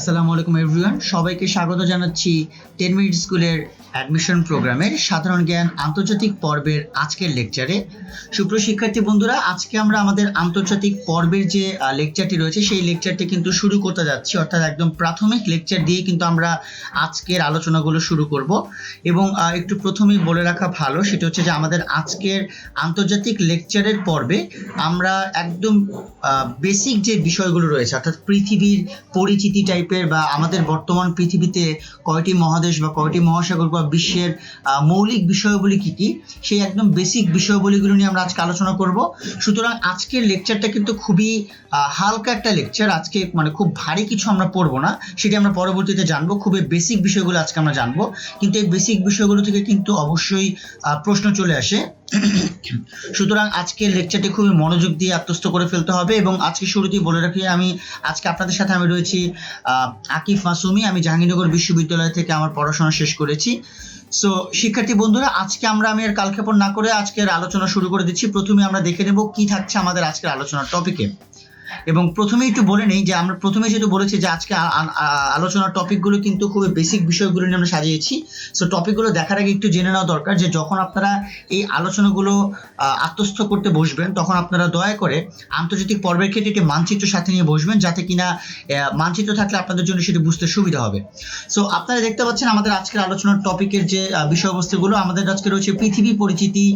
আসসালামু আলাইকুম এভরিওয়ান, সবাইকে স্বাগত জানাচ্ছি 10 মিনিট স্কুলের অ্যাডমিশন প্রোগ্রামের সাধারণ জ্ঞান আন্তর্জাতিক পর্বের আজকের লেকচারে। সুপ্রিয় শিক্ষার্থী বন্ধুরা, আজকে আমরা আমাদের আন্তর্জাতিক পর্বের যে লেকচারটি রয়েছে সেই লেকচারটি কিন্তু শুরু করতে যাচ্ছি, অর্থাৎ একদম প্রাথমিক লেকচার দিয়ে কিন্তু আমরা আজকের আলোচনাগুলো শুরু করব। এবং একটু প্রথমেই বলে রাখা ভালো, সেটা হচ্ছে যে আমাদের আজকের আন্তর্জাতিক লেকচারের পর্বে আমরা একদম বেসিক যে বিষয়গুলো রয়েছে, অর্থাৎ পৃথিবীর পরিচিতি টাইপের বা আমাদের বর্তমান পৃথিবীতে কয়টি মহাদেশ বা কয়টি মহাসাগর বা বিশ্বের মৌলিক বিষয়গুলি কি কি, সেই একদম বেসিক বিষয়গুলিগুলো নিয়ে আমরা আজকে আলোচনা করব। সুতরাং আজকের লেকচারটা কিন্তু খুবই হালকা একটা লেকচার। আজকে মানে খুব ভারী কিছু আমরা পড়বো না, সেটি আমরা পরবর্তীতে জানবো। খুবই বেসিক বিষয়গুলো আজকে আমরা জানবো, কিন্তু এই বেসিক বিষয়গুলো থেকে কিন্তু অবশ্যই প্রশ্ন চলে আসে। সুতরাং আজকের লেকচারটি খুবই মনোযোগ দিয়ে আত্মস্থ করে ফেলতে হবে। এবং আজকে শুরুতেই বলে রাখি, আমি আজকে আপনাদের সাথে আমি রয়েছি আকিফ মাসুমি। আমি জাহাঙ্গীরনগর বিশ্ববিদ্যালয় থেকে আমার পড়াশোনা শেষ করেছি। সো শিক্ষার্থী বন্ধুরা, আজকে আমি আর কালক্ষেপণ না করে আজকের আলোচনা শুরু করে দিচ্ছি। প্রথমে আমরা দেখে নেব কি থাকছে আমাদের আজকের আলোচনার টপিকে। এবং প্রথমেই একটু বলে নেই যে আমরা প্রথমে যেহেতু বলেছি যে আজকে আলোচনার টপিকগুলো কিন্তু খুবই বেসিক বিষয়গুলো নিয়ে আমরা সাজিয়েছি। সো টপিকগুলো দেখার আগে একটু জেনে নেওয়া দরকার যে যখন আপনারা এই আলোচনাগুলো আত্মস্থ করতে বসবেন, তখন আপনারা দয়া করে আন্তর্জাতিক পর্বের ক্ষেত্রে একটি মানচিত্র সাথে নিয়ে বসবেন, যাতে কিনা মানচিত্র থাকলে আপনাদের জন্য সেটি বুঝতে সুবিধা হবে। সো আপনারা দেখতে পাচ্ছেন আমাদের আজকের আলোচনার টপিকের যে বিষয়বস্তুগুলো আমাদের আজকে রয়েছে: পৃথিবী পরিচিতি,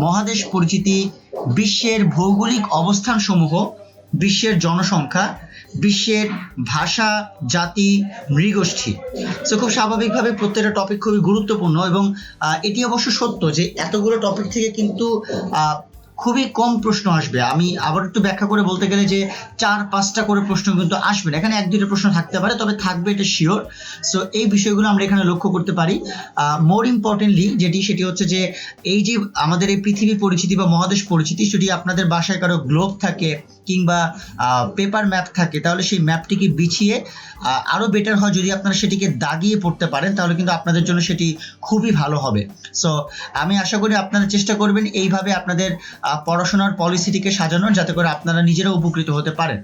মহাদেশ পরিচিতি, বিশ্বের ভৌগোলিক অবস্থান সমূহ, বিশ্বের জনসংখ্যা, বিশ্বের ভাষা, জাতি, নৃগোষ্ঠী। সো খুব স্বাভাবিকভাবে প্রত্যেকটা টপিক খুবই গুরুত্বপূর্ণ। এবং এটি অবশ্য সত্য যে এতগুলো টপিক থেকে কিন্তু খুবই কম প্রশ্ন আসবে। আমি আবার একটু ব্যাখ্যা করে বলতে গেলে যে 4-5টা করে প্রশ্ন কিন্তু আসবে না, এখানে 1-2টা প্রশ্ন থাকতে পারে, তবে থাকবে এটা শিওর। সো এই বিষয়গুলো আমরা এখানে লক্ষ্য করতে পারি। মোর ইম্পর্টেন্টলি সেটি হচ্ছে যে এই যে আমাদের এই পৃথিবী পরিচিতি বা মহাদেশ পরিচিতি, যদি আপনাদের বাসায় কারো গ্লোব থাকে কিংবা পেপার ম্যাপ থাকে, তাহলে সেই ম্যাপটিকে বিছিয়ে আরো বেটার হয় যদি আপনারা সেটিকে দাগিয়ে পড়তে পারেন, তাহলে কিন্তু আপনাদের জন্য সেটি খুবই ভালো হবে। সো আমি আশা করি আপনারা চেষ্টা করবেন এইভাবে আপনাদের পড়াশোনার পলিসিটিকে সাজানোর, যাতে করে আপনারা নিজেরা উপকৃত হতে পারেন।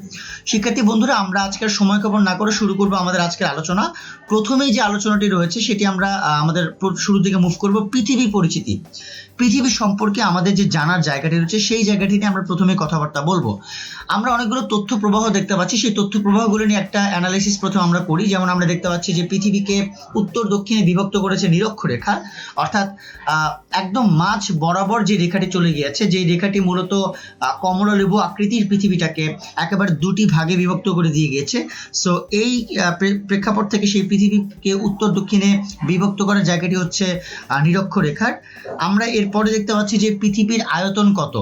শিক্ষার্থী বন্ধুরা, আমরা আজকের সময় ক্ষেপণ না করে শুরু করব আমাদের আজকের আলোচনা। প্রথমেই যে আলোচনাটি রয়েছে সেটি আমরা আমাদের শুরু থেকে মুভ করব পৃথিবী পরিচিতি। পৃথিবী সম্পর্কে আমাদের যে জানার জায়গাটি রয়েছে সেই জায়গাটি নিয়ে আমরা প্রথমে কথাবার্তা বলবো। আমরা অনেকগুলো তথ্য প্রবাহ দেখতে পাচ্ছি, সেই তথ্য প্রবাহগুলো নিয়ে একটা অ্যানালাইসিস প্রথমে আমরা করি। যেমন আমরা দেখতে পাচ্ছি যে পৃথিবীকে উত্তর দক্ষিণে বিভক্ত করেছে নিরক্ষরেখা, অর্থাৎ একদম মাঝ বরাবর যে রেখাটি চলে গিয়েছে, যে রেখাটি মূলত কমলালেবু আকৃতির পৃথিবীটাকে একেবারে দুটি ভাগে বিভক্ত করে দিয়ে গিয়েছে। সো এই প্রেক্ষাপট থেকে সেই পৃথিবীকে উত্তর দক্ষিণে বিভক্ত করার জায়গাটি হচ্ছে নিরক্ষরেখার। আমরা এরপরে দেখতে পাচ্ছি যে পৃথিবীর আয়তন কত।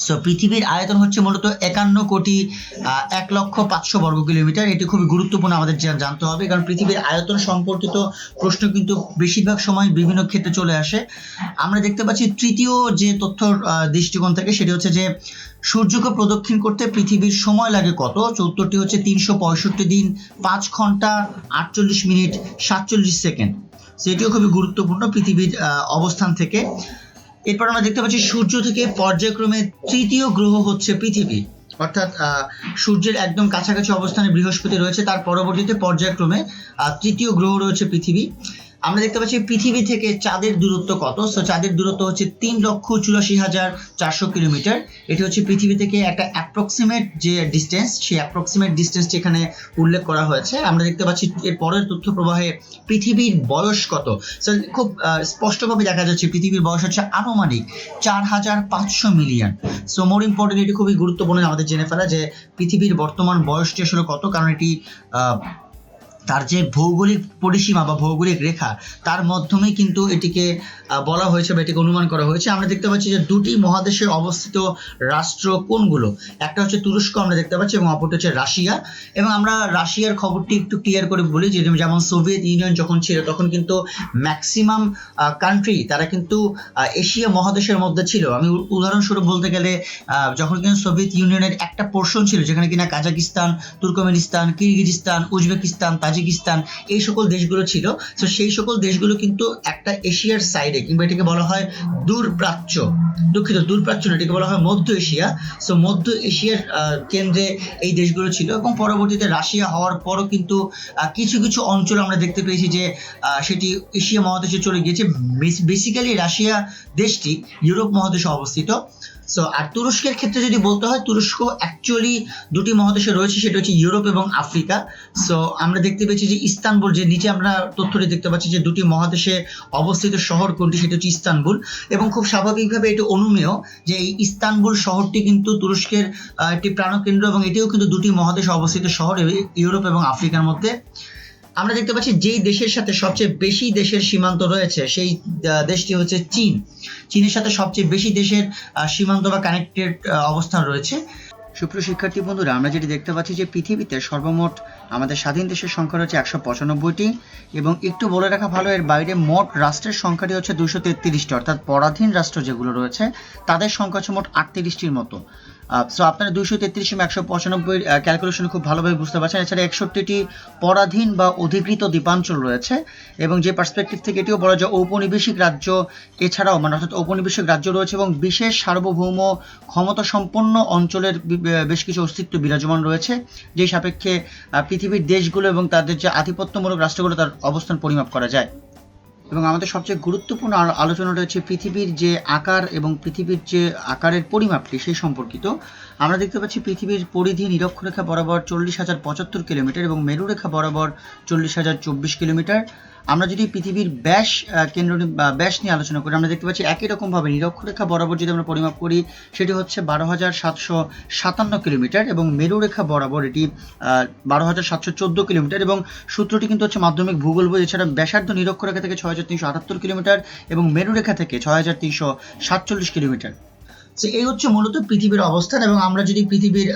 সো পৃথিবীর আয়তন হচ্ছে মূলত 51,01,05,000 বর্গ কিলোমিটার। এটি খুবই গুরুত্বপূর্ণ আমাদের জানতে হবে, কারণ পৃথিবীর আয়তন সম্পর্কিত প্রশ্ন কিন্তু বেশিরভাগ সময় বিভিন্ন ক্ষেত্রে চলে আসে। আমরা দেখতে পাচ্ছি তৃতীয় যে তথ্য দৃষ্টিকোণ থেকে, সেটি হচ্ছে যে সূর্যকে প্রদক্ষিণ করতে পৃথিবীর সময় লাগে কত। উত্তরটি হচ্ছে 365 দিন, 5 ঘন্টা 48 মিনিট 47 সেকেন্ড। সেটিও খুবই গুরুত্বপূর্ণ পৃথিবীর অবস্থান থেকে। এরপর আমরা দেখতে পাচ্ছি সূর্য থেকে পর্যায়ক্রমে তৃতীয় গ্রহ হচ্ছে পৃথিবী, অর্থাৎ সূর্যের একদম কাছাকাছি অবস্থানে বৃহস্পতি রয়েছে, তার পরবর্তীতে পর্যায়ক্রমে তৃতীয় গ্রহ রয়েছে পৃথিবী। আমরা দেখতে পাচ্ছি পৃথিবী থেকে চাঁদের দূরত্ব কত। সো চাঁদের দূরত্ব হচ্ছে 3,84,400 কিলোমিটার। এটি হচ্ছে পৃথিবী থেকে একটা অ্যাপ্রক্সিমেট যে ডিস্টেন্স, সেই অ্যাপ্রক্সিমেট ডিস্টেন্সটি এখানে উল্লেখ করা হয়েছে। আমরা দেখতে পাচ্ছি এর পরের তথ্য প্রবাহে পৃথিবীর বয়স কত। সো খুব স্পষ্টভাবে দেখা যাচ্ছে পৃথিবীর বয়স হচ্ছে আনুমানিক 4,500 মিলিয়ন। সো মোর ইম্পর্টেন্ট, এটি খুবই গুরুত্বপূর্ণ আমাদের জেনে ফেলা যে পৃথিবীর বর্তমান বয়সটি আসলে কত, কারণ এটি তার যে ভৌগোলিক পরিসীমা বা ভৌগোলিক রেখা, তার মাধ্যমেই কিন্তু এটিকে বলা হয়েছে বা এটিকে অনুমান করা হয়েছে। আমরা দেখতে পাচ্ছি যে দুটি মহাদেশে অবস্থিত রাষ্ট্র কোনগুলো, একটা হচ্ছে তুরস্ক আমরা দেখতে পাচ্ছি এবং অপরটি হচ্ছে রাশিয়া। এবং আমরা রাশিয়ার খবরটি একটু ক্লিয়ার করে বলি যে যেমন সোভিয়েত ইউনিয়ন যখন ছিল, তখন কিন্তু ম্যাক্সিমাম কান্ট্রি তারা কিন্তু এশিয়া মহাদেশের মধ্যে ছিল। আমি উদাহরণস্বরূপ বলতে গেলে যখন কিন্তু সোভিয়েত ইউনিয়নের একটা পোর্শন ছিল যেখানে কিনা Kazakhstan, Turkmenistan, Kyrgyzstan, Uzbekistan, Tajikistan, এই সকল দেশগুলো ছিল। তো সেই সকল দেশগুলো কিন্তু একটা এশিয়ার সাইডে, কিংবা এটাকে বলা হয় দূরপ্রাচ্য, দূরপ্রাচ্য না, এটাকে বলা হয় মধ্য এশিয়া। সো মধ্য এশিয়ার কেন্দ্রে এই দেশগুলো ছিল, এবং পরবর্তীতে রাশিয়া হওয়ার পরও কিন্তু কিছু কিছু অঞ্চল আমরা দেখতে পেয়েছি যে সেটি এশিয়া মহাদেশে চলে গিয়েছে। বেসিক্যালি রাশিয়া দেশটি ইউরোপ মহাদেশে অবস্থিত। সো আর তুরস্কের ক্ষেত্রে যদি বলতে হয়, তুরস্ক অ্যাকচুয়ালি দুটি মহাদেশে রয়েছে, সেটা হচ্ছে ইউরোপ এবং আফ্রিকা। সো আমরা দেখতে পেয়েছি যে ইস্তানবুল, যে নিচে আমরা তথ্যটি দেখতে পাচ্ছি যে দুটি মহাদেশে অবস্থিত শহর কোনটি, সেটা হচ্ছে ইস্তানবুল। এবং খুব স্বাভাবিকভাবে এটা অনুমেয় যে এই ইস্তানবুল শহরটি কিন্তু তুরস্কের একটি প্রাণকেন্দ্র, এবং এটিও কিন্তু দুটি মহাদেশে অবস্থিত শহর ইউরোপ এবং আফ্রিকার মধ্যে। আমরা দেখতে পাচ্ছি যেই দেশের সাথে সবচেয়ে বেশি দেশের সীমান্ত রয়েছে সেই দেশটি হচ্ছে চীন। চীনের সাথে সবচেয়ে বেশি দেশের সীমান্ত বা কানেক্টেড অবস্থান রয়েছে। সুপ্রিয় শিক্ষার্থী বন্ধুরা, আমরা যেটি দেখতে পাচ্ছি যে পৃথিবীতে সর্বমোট আমাদের স্বাধীন দেশের সংখ্যা রয়েছে 195টি, এবং একটু বলে রাখা ভালো, এর বাইরে মোট রাষ্ট্রের সংখ্যাটি হচ্ছে 233টি, অর্থাৎ পরাধীন রাষ্ট্র যেগুলো রয়েছে তাদের সংখ্যা হচ্ছে মোট 38টির মতো। সো আপনারা 233 এবং 195 ক্যালকুলেশন খুব ভালোভাবে বুঝতে পারছেন। এছাড়া 61টি পরাধীন বা অধিকৃত দ্বীপাঞ্চল রয়েছে, এবং যে পার্সপেক্টিভ থেকে এটিও বলা যায় ঔপনিবেশিক রাজ্য এছাড়াও অর্থাৎ ঔপনিবেশিক রাজ্য রয়েছে, এবং বিশেষ সার্বভৌম ক্ষমতা সম্পন্ন অঞ্চলের বেশ কিছু অস্তিত্ব বিরাজমান রয়েছে, যেই সাপেক্ষে পৃথিবীর দেশগুলো এবং তাদের যে আধিপত্যমূলক রাষ্ট্রগুলো তার অবস্থান পরিমাপ করা যায়। এবং আমাদের সবচেয়ে গুরুত্বপূর্ণ আলোচনাটা হচ্ছে পৃথিবীর যে আকার এবং পৃথিবীর যে আকারের পরিমাপটি সেই সম্পর্কিত। আমরা দেখতে পাচ্ছি পৃথিবীর পরিধি নিরক্ষরেখা বরাবর 40,075 কিলোমিটার এবং মেরুরেখা বরাবর 40,024 কিলোমিটার। আমরা যদি পৃথিবীর ব্যাস ব্যাস নিয়ে আলোচনা করি, আমরা দেখতে পাচ্ছি একই রকমভাবে নিরক্ষরেখা বরাবর যদি আমরা পরিমাপ করি সেটি হচ্ছে 12,757 কিলোমিটার, এবং মেরুরেখা বরাবর এটি 12,714 কিলোমিটার। এবং সূত্রটি কিন্তু হচ্ছে মাধ্যমিক ভূগোল বই। এছাড়া ব্যাসার্ধ নিরক্ষরেখা থেকে 6,378 কিলোমিটার এবং মেরুরেখা থেকে 6,347 কিলোমিটার। তো এই হচ্ছে মূলত পৃথিবীর অবস্থান। এবং আমরা যদি পৃথিবীর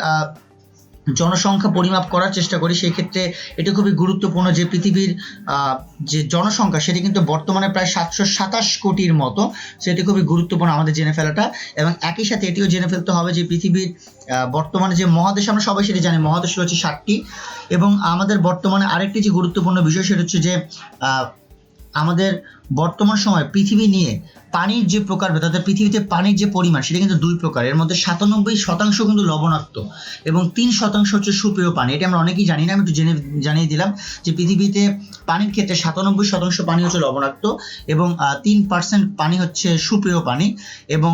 জনসংখ্যা পরিমাপ করার চেষ্টা করি সেই ক্ষেত্রে এটা খুবই গুরুত্বপূর্ণ যে পৃথিবীর যে জনসংখ্যা সেটি কিন্তু বর্তমানে প্রায় 727 কোটির মতো। সেটি খুবই গুরুত্বপূর্ণ আমাদের জেনে ফেলাটা। এবং একই সাথে এটিও জেনে ফেলতে হবে যে পৃথিবীর বর্তমানে যে মহাদেশ, আমরা সবাই সেটি জানি, মহাদেশ রয়েছে 7টি। এবং আমাদের বর্তমানে আরেকটি যে গুরুত্বপূর্ণ বিষয় সেটা হচ্ছে যে আমাদের বর্তমান সময় পৃথিবী নিয়ে পানির যে প্রকারভেদ, অর্থাৎ পৃথিবীতে পানির যে পরিমাণ সেটা কিন্তু 2 প্রকার। এর মধ্যে 97% কিন্তু লবণাক্ত এবং 3% হচ্ছে সুপেয় পানি। এটা আমরা অনেকেই জানি না, আমি একটু জানিয়ে দিলাম যে পৃথিবীতে পানির ক্ষেত্রে 97% পানি হচ্ছে লবণাক্ত এবং 3% পানি হচ্ছে সুপেয় পানি। এবং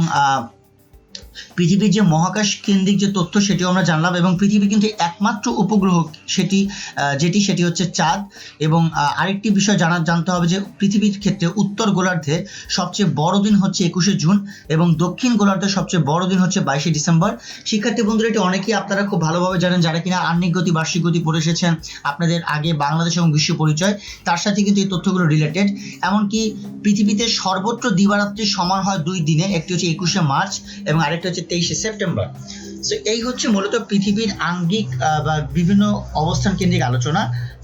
পৃথিবীর যে মহাকাশ কেন্দ্রিক যে তথ্য সেটিও আমরা জানলাম। এবং পৃথিবী কিন্তু একমাত্র উপগ্রহ সেটি হচ্ছে চাঁদ। এবং আরেকটি বিষয় জানতে হবে যে পৃথিবীর ক্ষেত্রে উত্তর গোলার্ধে সবচেয়ে বড় দিন হচ্ছে 21শে জুন এবং দক্ষিণ গোলার্ধে সবচেয়ে বড় দিন হচ্ছে 22শে ডিসেম্বর। শিক্ষার্থী বন্ধুরা, এটি অনেকেই আপনারা খুব ভালোভাবে জানেন যারা কিনা আহ্নিক গতি বার্ষিক গতি পড়ে এসেছেন আপনাদের আগে, বাংলাদেশ এবং বিশ্ব পরিচয়, তার সাথে কিন্তু এই তথ্যগুলো রিলেটেড। এমনকি পৃথিবীতে সর্বত্র দিবারাত্রি সমান হয় 2 দিনে, একটি হচ্ছে 21শে মার্চ এবং আরেকটা হচ্ছে 23শে সেপ্টেম্বর। সো এই হচ্ছে মূলত পৃথিবীর আঙ্গিক বা বিভিন্ন অবস্থান কেন্দ্রিক আলোচনা।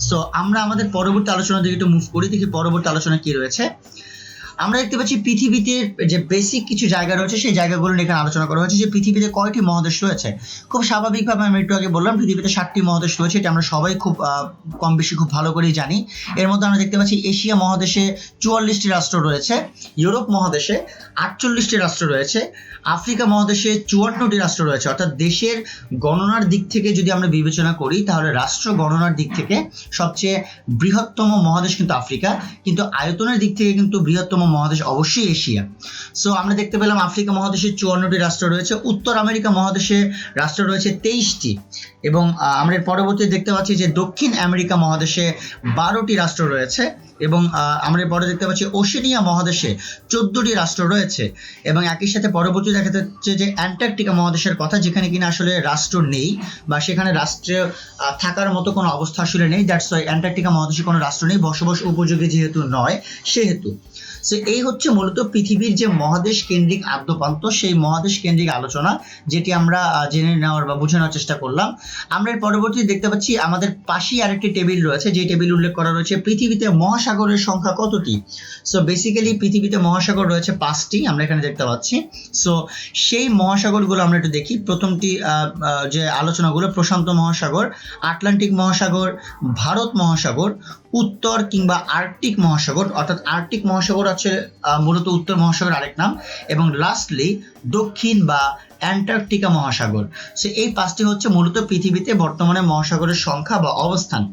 সো আমরা আমাদের পরবর্তী আলোচনার দিকে একটু মুভ করি, দেখি পরবর্তী আলোচনা কি রয়েছে। আমরা দেখতে পাচ্ছি পৃথিবীতে যে বেসিক কিছু জায়গা রয়েছে সেই জায়গাগুলো নিয়ে এখানে আলোচনা করা হয়েছে যে পৃথিবীতে কয়টি মহাদেশ রয়েছে। খুব স্বাভাবিকভাবে আমি একটু আগে বললাম পৃথিবীতে 7টি মহাদেশ রয়েছে, এটা আমরা সবাই খুব কম বেশি খুব ভালো করেই জানি। এর মধ্যে আমরা দেখতে পাচ্ছি এশিয়া মহাদেশে 44টি রাষ্ট্র রয়েছে, ইউরোপ মহাদেশে 48টি রাষ্ট্র রয়েছে, আফ্রিকা মহাদেশে 54টি রাষ্ট্র রয়েছে। অর্থাৎ দেশের গণনার দিক থেকে যদি আমরা বিবেচনা করি তাহলে রাষ্ট্র গণনার দিক থেকে সবচেয়ে বৃহত্তম মহাদেশ কিন্তু আফ্রিকা, কিন্তু আয়তনের দিক থেকে কিন্তু বৃহত্তম মহাদেশ অবশ্যই এশিয়া। সো আমরা দেখতে পেলাম আফ্রিকা মহাদেশে 54টি রাষ্ট্র রয়েছে, উত্তর আমেরিকা মহাদেশে রাষ্ট্র রয়েছে 23টি, এবং আমরা পরবর্তীতে দেখতে পাচ্ছি যে দক্ষিণ আমেরিকা মহাদেশে 12টি রাষ্ট্র রয়েছে, এবং আমরা পরে দেখতে পাচ্ছি ওশেনিয়া মহাদেশে 14টি রাষ্ট্র রয়েছে। এবং একই সাথে পরবর্তী দেখা যাচ্ছে যে অ্যান্টার্কটিকা মহাদেশের কথা, যেখানে কিনা আসলে রাষ্ট্র নেই বা সেখানে রাষ্ট্রে থাকার মতো কোনো অবস্থা আসলে নেই। দ্যাটস ওয়াই অ্যান্টার্কটিকা মহাদেশে কোনো রাষ্ট্র নেই, বসবাস উপযোগী যেহেতু নয় সেহেতু। সো এই হচ্ছে মূলত পৃথিবীর যে মহাদেশ কেন্দ্রিক আদ্যপান্ত, সেই মহাদেশ কেন্দ্রিক আলোচনা যেটি আমরা জেনে নেওয়ার বা বুঝে নেওয়ার চেষ্টা করলাম। আমরা এর পরবর্তী দেখতে পাচ্ছি আমাদের পাশেই আরেকটি টেবিল রয়েছে, যে টেবিল উল্লেখ করা রয়েছে পৃথিবীতে মহাসাগরের সংখ্যা কতটি। সো বেসিক্যালি পৃথিবীতে মহাসাগর রয়েছে 5টি, আমরা এখানে দেখতে পাচ্ছি। সো সেই মহাসাগরগুলো আমরা একটু দেখি। প্রথমটি যে আলোচনাগুলো, প্রশান্ত মহাসাগর, আটলান্টিক মহাসাগর, ভারত মহাসাগর, উত্তর কিংবা আর্কটিক মহাসাগর, অর্থাৎ আর্কটিক মহাসাগর আছে মূলত উত্তর মহাসাগর আরেক নাম, এবং লাস্টলি দক্ষিণ বা অ্যান্টার্কটিকা মহাসাগর। সো এই 5টি হচ্ছে মূলত পৃথিবীতে বর্তমানে মহাসাগরের সংখ্যা বা অবস্থান।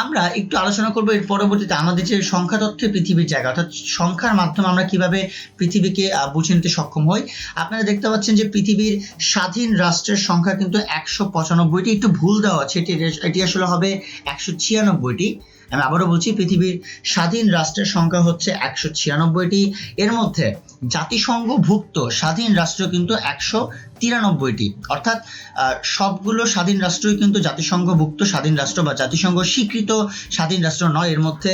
আমরা একটু আলোচনা করব এর পরবর্তীতে আমাদের যে সংখ্যা তথ্যে পৃথিবীর জায়গা, অর্থাৎ সংখ্যার মাধ্যমে আমরা কিভাবে পৃথিবীকে বুঝে নিতে সক্ষম হই। আপনারা দেখতে পাচ্ছেন যে পৃথিবীর স্বাধীন রাষ্ট্রের সংখ্যা কিন্তু 195টি, একটু ভুল দেওয়া আছে, এটি আসলে হবে 196টি। আমি আবারও বলছি, পৃথিবীর স্বাধীন রাষ্ট্রের সংখ্যা হচ্ছে 196টি। এর মধ্যে জাতিসংঘভুক্ত স্বাধীন রাষ্ট্র কিন্তু 193টি, অর্থাৎ সবগুলো স্বাধীন রাষ্ট্রই কিন্তু জাতিসংঘভুক্ত স্বাধীন রাষ্ট্র বা জাতিসংঘ স্বীকৃত স্বাধীন রাষ্ট্র নয়। এর মধ্যে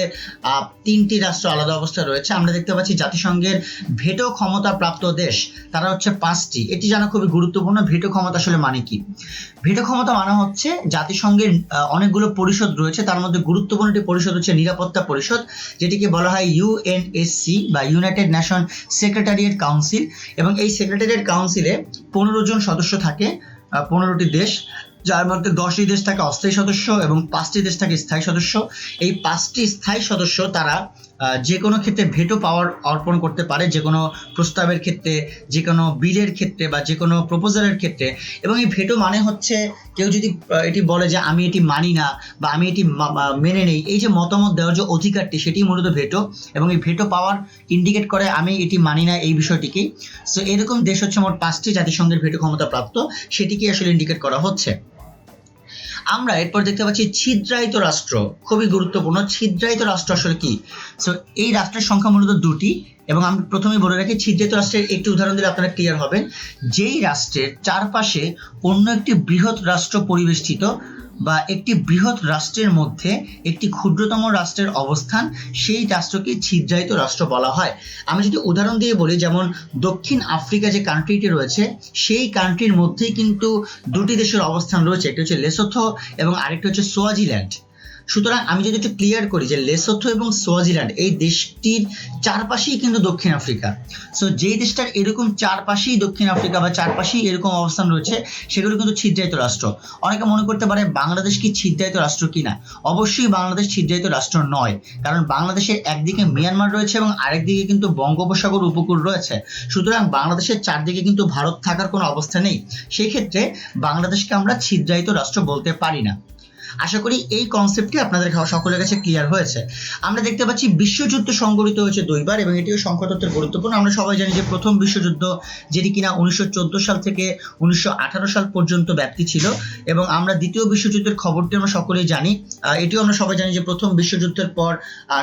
3টি রাষ্ট্র আলাদা অবস্থায় রয়েছে। আমরা দেখতে পাচ্ছি জাতিসংঘের ভেটো ক্ষমতা প্রাপ্ত দেশ তারা হচ্ছে 5টি। এটি জানা খুবই গুরুত্বপূর্ণ। ভেটো ক্ষমতা আসলে মানে কি? ভেটো ক্ষমতা মানে হচ্ছে জাতিসংঘের অনেকগুলো পরিষদ রয়েছে, তার মধ্যে গুরুত্বপূর্ণ একটি পরিষদ হচ্ছে নিরাপত্তা পরিষদ, যেটিকে বলা হয় ইউএনএসসি বা ইউনাইটেড নেশন সেক্রেটারিয়েট কাউন্সিল। এবং এই সেক্রেটারিয়েট কাউন্সিলে 15 জন সদস্য থাকে, 15টি দেশ, যার মধ্যে 10টি দেশ থাকে অস্থায়ী সদস্য এবং 5টি দেশ থাকে স্থায়ী সদস্য। এই 5টি স্থায়ী সদস্য তারা যে কোনো ক্ষেত্রে ভেটো পাওয়ার অর্পণ করতে পারে, যে কোনো প্রস্তাবের ক্ষেত্রে, যে কোনো বিলের ক্ষেত্রে বা যে কোনো প্রপোজালের ক্ষেত্রে। এবং এই ভেটো মানে হচ্ছে কেউ যদি এটি বলে যে আমি এটি মানি না বা আমি এটি মেনে নেই, এই যে মতামত দেওয়ার যে অধিকারটি, সেটি মূলত ভেটো। এবং এই ভেটো পাওয়ার ইন্ডিকেট করে আমি এটি মানি না এই বিষয়টিকেই। সো এরকম দেশ হচ্ছে মোট 5টি জাতিসংঘের ভেটো ক্ষমতা প্রাপ্ত, সেটিকে আসলে ইন্ডিকেট করা হচ্ছে। আমরা এরপর দেখতে পাচ্ছি ছিদ্রায়িত রাষ্ট্র, খুবই গুরুত্বপূর্ণ। ছিদ্রায়িত রাষ্ট্র আসলে কি? সো এই রাষ্ট্রের সংখ্যা মূলত 2টি, এবং আমি প্রথমেই বলে রাখি ছিদ্রায়িত রাষ্ট্রের একটি উদাহরণ দিলে আপনারা ক্লিয়ার হবেন। যেই রাষ্ট্রের চারপাশে অন্য একটি বৃহৎ রাষ্ট্র পরিবেষ্টিত বা একটি বৃহৎ রাষ্ট্রের মধ্যে একটি ক্ষুদ্রতম রাষ্ট্রের অবস্থান, সেই রাষ্ট্রকে ছিদ্রায়িত রাষ্ট্র বলা হয়। আমি যদি উদাহরণ দিয়ে বলি, যেমন দক্ষিণ আফ্রিকা যে কান্ট্রিটি রয়েছে, সেই কান্ট্রির মধ্যেই কিন্তু 2টি দেশের অবস্থান রয়েছে, একটি হচ্ছে লেসোথো এবং আরেকটি হচ্ছে সোয়াজিল্যান্ড। সুতরাং আমি যদি একটু ক্লিয়ার করি যে লেসোথো এবং সোয়াজিল্যান্ড এই দেশটির চারপাশেই কিন্তু দক্ষিণ আফ্রিকা। সো যেই দেশটার এরকম চারপাশেই দক্ষিণ আফ্রিকা বা চারপাশেই এরকম অবস্থান রয়েছে, সেগুলো কিন্তু ছিদ্রায়িত রাষ্ট্র। অনেকে মনে করতে পারে বাংলাদেশ কি ছিদ্রায়িত রাষ্ট্র কিনা? অবশ্যই বাংলাদেশ ছিদ্রায়িত রাষ্ট্র নয়, কারণ বাংলাদেশের একদিকে মিয়ানমার রয়েছে এবং আরেকদিকে কিন্তু বঙ্গোপসাগর উপকূল রয়েছে। সুতরাং বাংলাদেশের চারদিকে কিন্তু ভারত থাকার কোনো অবস্থা নেই। সেই ক্ষেত্রে বাংলাদেশকে আমরা ছিদ্রায়িত রাষ্ট্র বলতে পারি না। আশা করি এই কনসেপ্টটি আপনাদের সকলের কাছে ক্লিয়ার হয়েছে। আমরা দেখতে পাচ্ছি বিশ্বযুদ্ধ সংঘটিত হয়েছে 2বার, এবং এটিও সংখ্যাতত্ত্বের গুরুত্বপূর্ণ। আমরা সবাই জানি যে প্রথম বিশ্বযুদ্ধ, যেটি কিনা 1914 সাল থেকে 1918 সাল পর্যন্ত ব্যাপ্তি ছিল, এবং আমরা দ্বিতীয় বিশ্বযুদ্ধের খবরটি আমরা সকলেই জানি। এটিও আমরা সবাই জানি যে প্রথম বিশ্বযুদ্ধের পর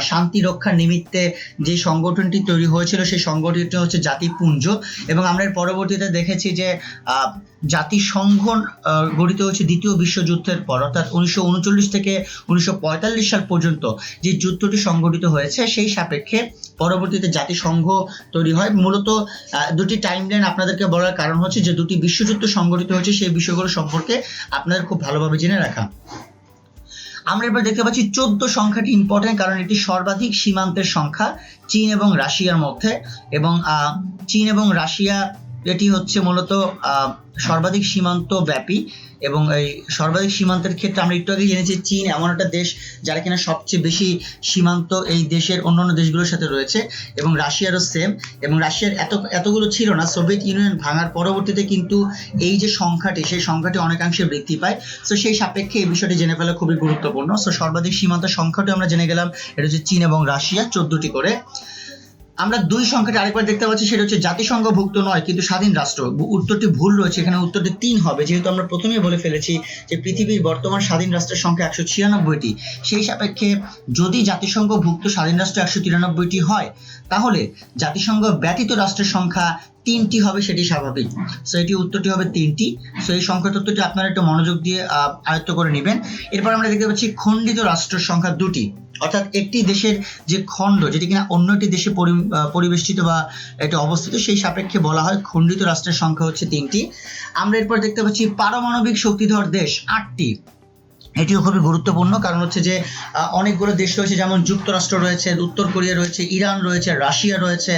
শান্তি রক্ষার নিমিত্তে যে সংগঠনটি তৈরি হয়েছিল, সেই সংগঠনটি হচ্ছে জাতিপুঞ্জ। এবং আমরা এর পরবর্তীতে দেখেছি যে জাতিসংঘ গঠিত হয়েছে দ্বিতীয় বিশ্বযুদ্ধের পর, অর্থাৎ 1939 থেকে 1945 সাল পর্যন্ত যে যুদ্ধটি সংগঠিত হয়েছে, সেই সাপেক্ষে পরবর্তীতে জাতিসংঘ তৈরি হয়। মূলত 2টি টাইমলাইন আপনাদেরকে বলার কারণ হচ্ছে যে 2টি বিশ্বযুদ্ধ সংগঠিত হয়েছে, সেই বিষয়গুলো সম্পর্কে আপনাদের খুব ভালোভাবে জেনে রাখা। আমরা এবার দেখতে পাচ্ছি 14 সংখ্যাটি ইম্পর্টেন্ট, কারণ এটি সর্বাধিক সীমান্তের সংখ্যা চীন এবং রাশিয়ার মধ্যে। এবং চীন এবং রাশিয়া এটি হচ্ছে মূলত সর্বাধিক সীমান্ত ব্যাপী, এবং এই সর্বাধিক সীমান্তের ক্ষেত্রে আমরা একটু আগে জেনেছি চীন এমন একটা দেশ যারা কিনা সবচেয়ে বেশি সীমান্ত এই দেশের অন্যান্য দেশগুলোর সাথে রয়েছে, এবং রাশিয়ারও সেম। এবং রাশিয়ার এতগুলো ছিল না, সোভিয়েত ইউনিয়ন ভাঙার পরবর্তীতে কিন্তু এই যে সংখ্যাটি, সেই সংখ্যাটি অনেকাংশে বৃদ্ধি পায়। সো সেই সাপেক্ষে এই বিষয়টি জেনে ফেলা খুবই গুরুত্বপূর্ণ। সো সর্বাধিক সীমান্ত সংখ্যাটি আমরা জেনে গেলাম, এটা হচ্ছে চীন এবং রাশিয়া, 14টি করে। আমরা 2 সংখ্যাটি আরেকবার দেখতে পাচ্ছি, সেটা হচ্ছে জাতিসংঘভুক্ত নয় কিন্তু স্বাধীন রাষ্ট্র। উত্তরটি ভুল রয়েছে, এখানে উত্তরটি 3 হবে, যেহেতু আমরা প্রথমেই বলে ফেলেছি যে পৃথিবীর বর্তমান স্বাধীন রাষ্ট্রের সংখ্যা 196টি। সেই সাপেক্ষে যদি জাতিসংঘভুক্ত স্বাধীন রাষ্ট্র 193টি হয়, তাহলে জাতিসংঘ ব্যতীত রাষ্ট্রের সংখ্যা 3টি হবে, সেটি স্বাভাবিক। সো এটি উত্তরটি হবে 3টি। সো এই সংখ্যা তত্ত্বটি আপনারা একটু মনোযোগ দিয়ে আয়ত্ত করে নেবেন। এরপর আমরা দেখতে পাচ্ছি খণ্ডিত রাষ্ট্রের সংখ্যা 2টি। অর্থাৎ একটি দেশের যে খণ্ড যেটি কিনা অন্য একটি দেশে পরিবেষ্টিত বা এটা অবস্থিত, সেই সাপেক্ষে বলা হয় খণ্ডিত রাষ্ট্রের সংখ্যা হচ্ছে 3টি। আমরা এরপর দেখতে পাচ্ছি পারমাণবিক শক্তিধর দেশ 8টি। এটিও খুবই গুরুত্বপূর্ণ, কারণ হচ্ছে যে অনেকগুলো দেশ রয়েছে, যেমন যুক্তরাষ্ট্র রয়েছে, উত্তর কোরিয়া রয়েছে, ইরান রয়েছে, রাশিয়া রয়েছে,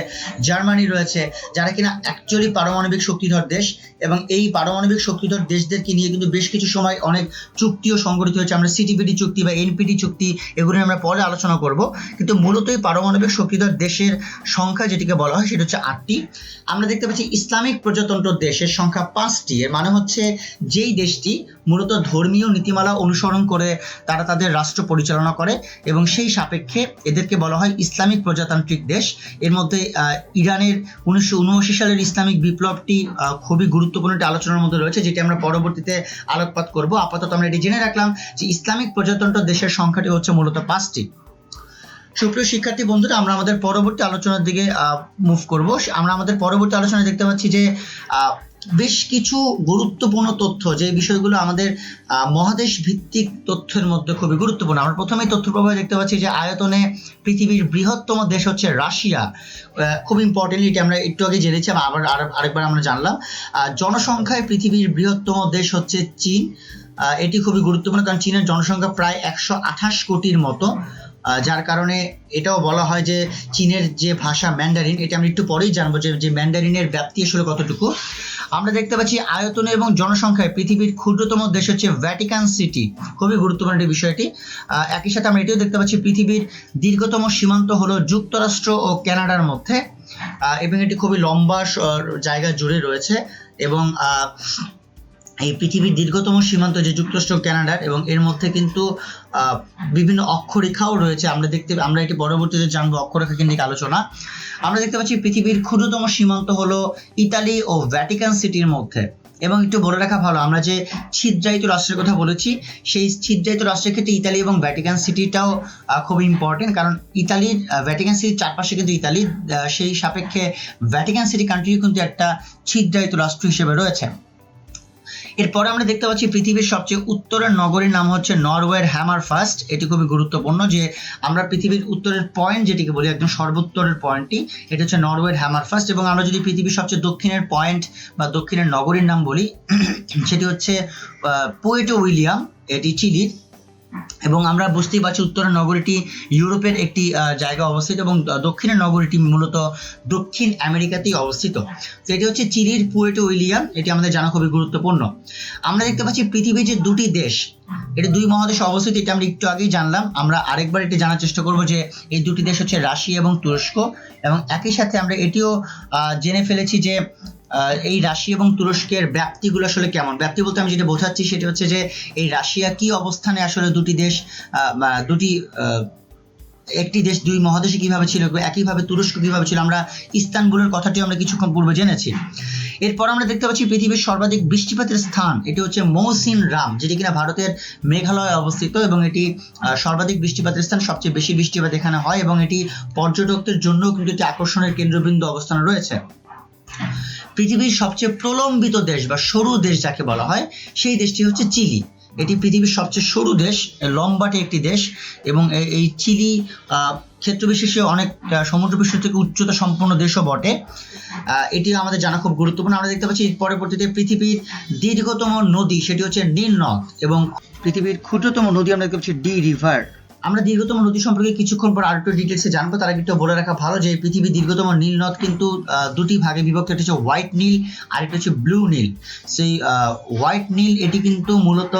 জার্মানি রয়েছে, যারা কিনা অ্যাকচুয়ালি পারমাণবিক শক্তিধর দেশ। এবং এই পারমাণবিক শক্তিধর দেশদেরকে নিয়ে কিন্তু বেশ কিছু সময় অনেক চুক্তিও সংগঠিত হয়েছে। আমরা সিটিপিটি চুক্তি বা এনপিটি চুক্তি এগুলো আমরা পরে আলোচনা করব, কিন্তু মূলত এই পারমাণবিক শক্তিধর দেশের সংখ্যা যেটিকে বলা হয় সেটা হচ্ছে 8টি। আমরা দেখতে পাচ্ছি ইসলামিক প্রজাতন্ত্র দেশের সংখ্যা 5টি। এর মানে হচ্ছে যেই দেশটি মূলত ধর্মীয় নীতিমালা অনুসরণ করে তারা তাদের রাষ্ট্র পরিচালনা করে, এবং সেই সাপেক্ষে এদেরকে বলা হয় ইসলামিক প্রজাতান্ত্রিক দেশ। এর মধ্যে ইরানের 1979 সালের ইসলামিক বিপ্লবটি খুবই গুরুত্বপূর্ণ একটি আলোচনার মধ্যে রয়েছে, যেটি আমরা পরবর্তীতে আলোকপাত করব। আপাতত আমরা এটি জেনে রাখলাম যে ইসলামিক প্রজাতন্ত্র দেশের সংখ্যাটি হচ্ছে মূলত 5টি। সুপ্রিয় শিক্ষার্থী বন্ধুরা, আমরা আমাদের পরবর্তী আলোচনার দিকে মুভ করব। আমরা আমাদের পরবর্তী আলোচনায় দেখতে পাচ্ছি যে বেশ কিছু গুরুত্বপূর্ণ তথ্য, যে বিষয়গুলো আমাদের মহাদেশ ভিত্তিক তথ্যের মধ্যে খুবই গুরুত্বপূর্ণ। আমরা প্রথমেই তথ্য প্রবাহে দেখতে পাচ্ছি যে আয়তনে পৃথিবীর বৃহত্তম দেশ হচ্ছে রাশিয়া। খুব ইম্পর্টেন্টলি এটি আমরা একটু আগে জেনেছি, আবার আরেকবার আমরা জানলাম। জনসংখ্যায় পৃথিবীর বৃহত্তম দেশ হচ্ছে চীন। এটি খুবই গুরুত্বপূর্ণ, কারণ চীনের জনসংখ্যা প্রায় 128 কোটির মতো, যার কারণে এটাও বলা হয় যে চীনের যে ভাষা ম্যান্ডারিন, এটা আমরা একটু পরেই জানবো যে ম্যান্ডারিনের ব্যাপ্তি আসলে কতটুকু। আমরা দেখতে পাচ্ছি আয়তনে এবং জনসংখ্যায় পৃথিবীর ক্ষুদ্রতম দেশ হচ্ছে ভ্যাটিকান সিটি। খুবই গুরুত্বপূর্ণ এই বিষয়টি। একই সাথে আমরা এটিও দেখতে পাচ্ছি পৃথিবীর দীর্ঘতম সীমান্ত হলো যুক্তরাষ্ট্র ও কানাডার মধ্যে, এবং এটি খুবই লম্বা জায়গা জুড়ে রয়েছে। এবং এই পৃথিবীর দীর্ঘতম সীমান্ত যে যুক্তরাষ্ট্র কানাডার, এবং এর মধ্যে কিন্তু বিভিন্ন অক্ষরেখাও রয়েছে। আমরা এটি পরবর্তীতে জানবো, অক্ষরেখা কেন্দ্রিক আলোচনা। আমরা দেখতে পাচ্ছি পৃথিবীর ক্ষুদ্রতম সীমান্ত হলো ইতালি ও ভ্যাটিকান সিটির মধ্যে। এবং একটু বলে রাখা ভালো, আমরা যে ছিদ্রায়িত রাষ্ট্রের কথা বলেছি, সেই ছিদ্রায়িত রাষ্ট্রের ক্ষেত্রে ইতালি এবং ভ্যাটিকান সিটিটাও খুব ইম্পর্টেন্ট, কারণ ইতালির ভ্যাটিকান সিটির চারপাশে কিন্তু ইতালি, সেই সাপেক্ষে ভ্যাটিকান সিটি কান্ট্রি কিন্তু একটা ছিদ্রায়িত রাষ্ট্র হিসেবে রয়েছে। এরপরে আমরা দেখতে পাচ্ছি পৃথিবীর সবচেয়ে উত্তরের নগরীর নাম হচ্ছে নরওয়ের হ্যামারফাস্ট। এটি খুবই গুরুত্বপূর্ণ যে আমরা পৃথিবীর উত্তরের পয়েন্ট যেটিকে বলি, একদম সর্বোত্তরের পয়েন্টটি, এটা হচ্ছে নরওয়ের হ্যামারফাস্ট। এবং আমরা যদি পৃথিবীর সবচেয়ে দক্ষিণের পয়েন্ট বা দক্ষিণের নগরীর নাম বলি, সেটি হচ্ছে পুয়ের্টো উইলিয়াম, এটি চিলির। এবং আমরা বুঝতেই পারছি উত্তরের নগরীটি ইউরোপের একটি জায়গায় অবস্থিত, এবং দক্ষিণের নগরীটি মূলত দক্ষিণ আমেরিকাতেই অবস্থিত। তো এটি হচ্ছে চিলির পুয়ের্টো উইলিয়াম, এটি আমাদের জানা খুবই গুরুত্বপূর্ণ। আমরা দেখতে পাচ্ছি পৃথিবীর যে দুটি দেশ, এটি দুই মহাদেশে অবস্থিত, এটা আমরা একটু আগেই জানলাম। আমরা আরেকবার এটি জানার চেষ্টা করব যে এই দুটি দেশ হচ্ছে রাশিয়া এবং তুরস্ক। এবং একই সাথে আমরা এটিও জেনে ফেলেছি যে এই রাশিয়া এবং তুরস্কের ব্যাপ্তিগুলো আসলে কেমন। ব্যাপ্তি বলতে আমি যেটা বোঝাচ্ছি সেটা হচ্ছে যে এই রাশিয়া কি অবস্থানে আসলে দুটি দেশ, একটি দেশ দুই মহাদেশে কিভাবে ছিল, একইভাবে তুরস্ক কিভাবে ছিল। আমরা ইস্তানবুলের কথাটি আমরা কিছুক্ষণ পূর্বে জেনেছি। এরপর আমরা দেখতে পাচ্ছি পৃথিবীর সর্বাধিক বৃষ্টিপাতের স্থান, এটি হচ্ছে মৌসিন রাম, যেটি কিনা ভারতের মেঘালয়ে অবস্থিত, এবং এটি সর্বাধিক বৃষ্টিপাতের স্থান, সবচেয়ে বেশি বৃষ্টিপাত এখানে হয়, এবং এটি পর্যটকদের জন্য কিন্তু একটি আকর্ষণের কেন্দ্রবিন্দু অবস্থানে রয়েছে। পৃথিবীর সবচেয়ে প্রলম্বিত দেশ বা সরু দেশ যাকে বলা হয়, সেই দেশটি হচ্ছে চিলি। এটি পৃথিবীর সবচেয়ে সরু দেশ, লম্বাটে একটি দেশ, এবং এই চিলি ক্ষেত্রবিশেষে অনেক সমুদ্রপৃষ্ঠ থেকে উচ্চতা সম্পন্ন দেশও বটে। এটি আমাদের জানা খুব গুরুত্বপূর্ণ। আমরা দেখতে পাচ্ছি পরবর্তীতে পৃথিবীর দীর্ঘতম নদী সেটি হচ্ছে নীল নদ, এবং পৃথিবীর ক্ষুদ্রতম নদী আমরা দেখতে পাচ্ছি ডি রিভার। আমরা দীর্ঘতম নদী সম্পর্কে কিছুক্ষণ পর আরেকটু ডিটেলসে জানবো। তার আগে একটু বলে রাখা ভালো যে পৃথিবীর দীর্ঘতম নীল নদ কিন্তু দুটি ভাগে বিভক্ত। একটা হচ্ছে হোয়াইট নীল আর একটা হচ্ছে ব্লু নীল। সেই হোয়াইট নীল এটি কিন্তু মূলত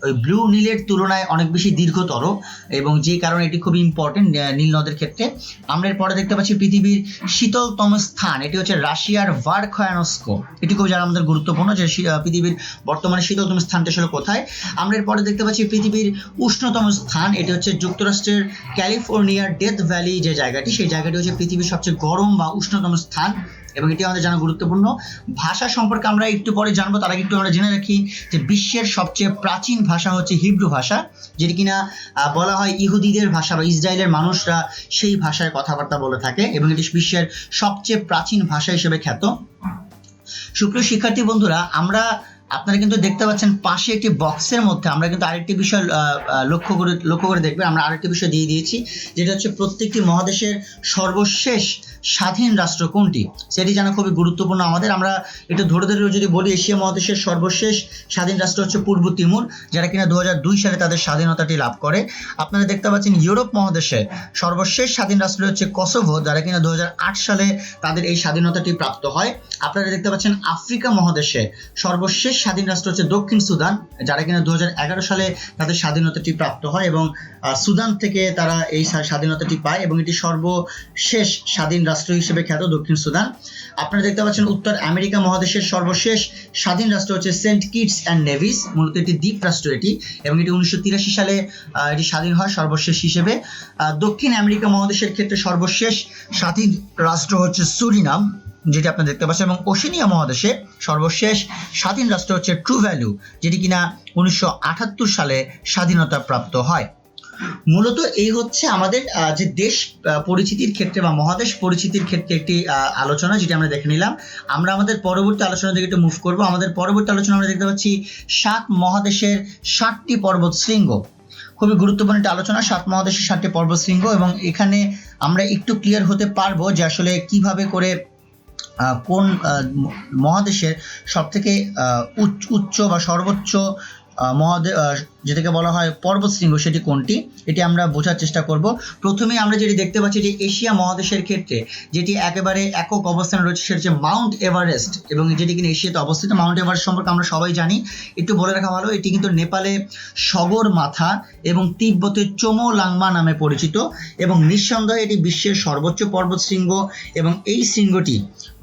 ওই ব্লু নীলের তুলনায় অনেক বেশি দীর্ঘতর, এবং যে কারণে এটি খুবই ইম্পর্টেন্ট নীল নদের ক্ষেত্রে। আমরা এরপরে দেখতে পাচ্ছি পৃথিবীর শীতলতম স্থান, এটি হচ্ছে রাশিয়ার ভারখয়ানস্কো। এটি খুব জানা আমাদের গুরুত্বপূর্ণ যে পৃথিবীর বর্তমানে শীতলতম স্থানটি আসলে কোথায়। আমরা এরপরে দেখতে পাচ্ছি পৃথিবীর উষ্ণতম স্থান, এটি হচ্ছে যুক্তরাষ্ট্রের ক্যালিফোর্নিয়ার ডেথ ভ্যালি যে জায়গাটি, সেই জায়গাটি হচ্ছে পৃথিবীর সবচেয়ে গরম বা উষ্ণতম স্থান, এবং এটি আমাদের জানা গুরুত্বপূর্ণ। ভাষা সম্পর্কে আমরা একটু পরে জানবো, তার আগে একটু আমরা জেনে রাখি যে বিশ্বের সবচেয়ে প্রাচীন ভাষা হচ্ছে হিব্রু ভাষা, যেটি কিনা বলা হয় ইহুদিদের ভাষা বা ইসরায়েলের মানুষরা সেই ভাষায় কথাবার্তা বলে থাকে, এবং এটি বিশ্বের সবচেয়ে প্রাচীন ভাষা হিসেবে খ্যাত। সুপ্রিয় শিক্ষার্থী বন্ধুরা, আমরা আপনারা কিন্তু দেখতে পাচ্ছেন পাশে একটি বক্সের মধ্যে আমরা কিন্তু আরেকটি বিষয় লক্ষ্য করে দেখবেন, আমরা আরেকটি বিষয় দিয়ে দিয়েছি, যেটা হচ্ছে প্রত্যেকটি মহাদেশের সর্বশেষ স্বাধীন রাষ্ট্র কোনটি সেটি জানা খুবই গুরুত্বপূর্ণ আমাদের। আমরা একটু ধরে যদি বলি, এশিয়া মহাদেশের সর্বশেষ স্বাধীন রাষ্ট্র হচ্ছে পূর্ব তিমুর, যারা কিনা 2002 সালে তাদের স্বাধীনতাটি লাভ করে। আপনারা দেখতে পাচ্ছেন ইউরোপ মহাদেশে সর্বশেষ স্বাধীন রাষ্ট্র হচ্ছে কসোভো, যারা কিনা 2008 সালে তাদের এই স্বাধীনতাটি প্রাপ্ত হয়। আপনারা দেখতে পাচ্ছেন আফ্রিকা মহাদেশে সর্বশেষ স্বাধীন রাষ্ট্র হচ্ছে দক্ষিণ সুদান, যারা কিনা 2011 সালে তাদের স্বাধীনতাটি প্রাপ্ত হয় এবং সুদান থেকে তারা এই স্বাধীনতাটি পায় এবং এটি সর্বশেষ স্বাধীন রাষ্ট্র হিসেবে খ্যাত দক্ষিণ সুদান। আপনারা দেখতে পাচ্ছেন উত্তর আমেরিকা মহাদেশের সর্বশেষ স্বাধীন রাষ্ট্র হচ্ছে সেন্ট কিটস অ্যান্ড নেভিস, মূলত এটি দ্বীপ রাষ্ট্র এটি, এবং এটি 1983 সালে এটি স্বাধীন হয় সর্বশেষ হিসেবে। দক্ষিণ আমেরিকা মহাদেশের ক্ষেত্রে সর্বশেষ স্বাধীন রাষ্ট্র হচ্ছে সুরিনাম, যেটি আপনারা দেখতে পাচ্ছেন, এবং ওশেনিয়া মহাদেশে সর্বশেষ স্বাধীন রাষ্ট্র হচ্ছে ট্রু ভ্যালু, যেটি কিনা 1978 সালে স্বাধীনতা প্রাপ্ত হয়। মূলত এই হচ্ছে আমাদের যে দেশ পরিচিতির ক্ষেত্রে বা মহাদেশ পরিচিতির ক্ষেত্রে একটি আলোচনা, যেটা আমরা দেখে নিলাম। আমরা আমাদের পরবর্তী আলোচনা দিকে একটু মুভ করব। আমাদের পরবর্তী আলোচনা আমরা দেখতে পাচ্ছি 7 মহাদেশের 7টি পর্বত শৃঙ্গ। খুবই গুরুত্বপূর্ণ একটা আলোচনা, 7 মহাদেশের 7টি পর্বত শৃঙ্গ, এবং এখানে আমরা একটু ক্লিয়ার হতে পারবো যে আসলে কিভাবে করে কোন মহাদেশের সবথেকে উচ্চ বা সর্বোচ্চ যেটাকে বলা হয় পর্বত শৃঙ্গ সেটি কোনটি, এটি আমরা বোঝার চেষ্টা করব। প্রথমেই আমরা যেটি দেখতে পাচ্ছি যে এশিয়া মহাদেশের ক্ষেত্রে যেটি একেবারে একক অবস্থানে রয়েছে সেটা হচ্ছে মাউন্ট এভারেস্ট, এবং যেটি কিনা এশিয়াতে অবস্থিত। মাউন্ট এভারেস্ট সম্পর্কে আমরা সবাই জানি, একটু বলে রাখা ভালো, এটি কিন্তু নেপালে সগরমাথা এবং তিব্বতের চোমো লাংমা নামে পরিচিত, এবং নিঃসন্দেহে এটি বিশ্বের সর্বোচ্চ পর্বত শৃঙ্গ, এবং এই শৃঙ্গটি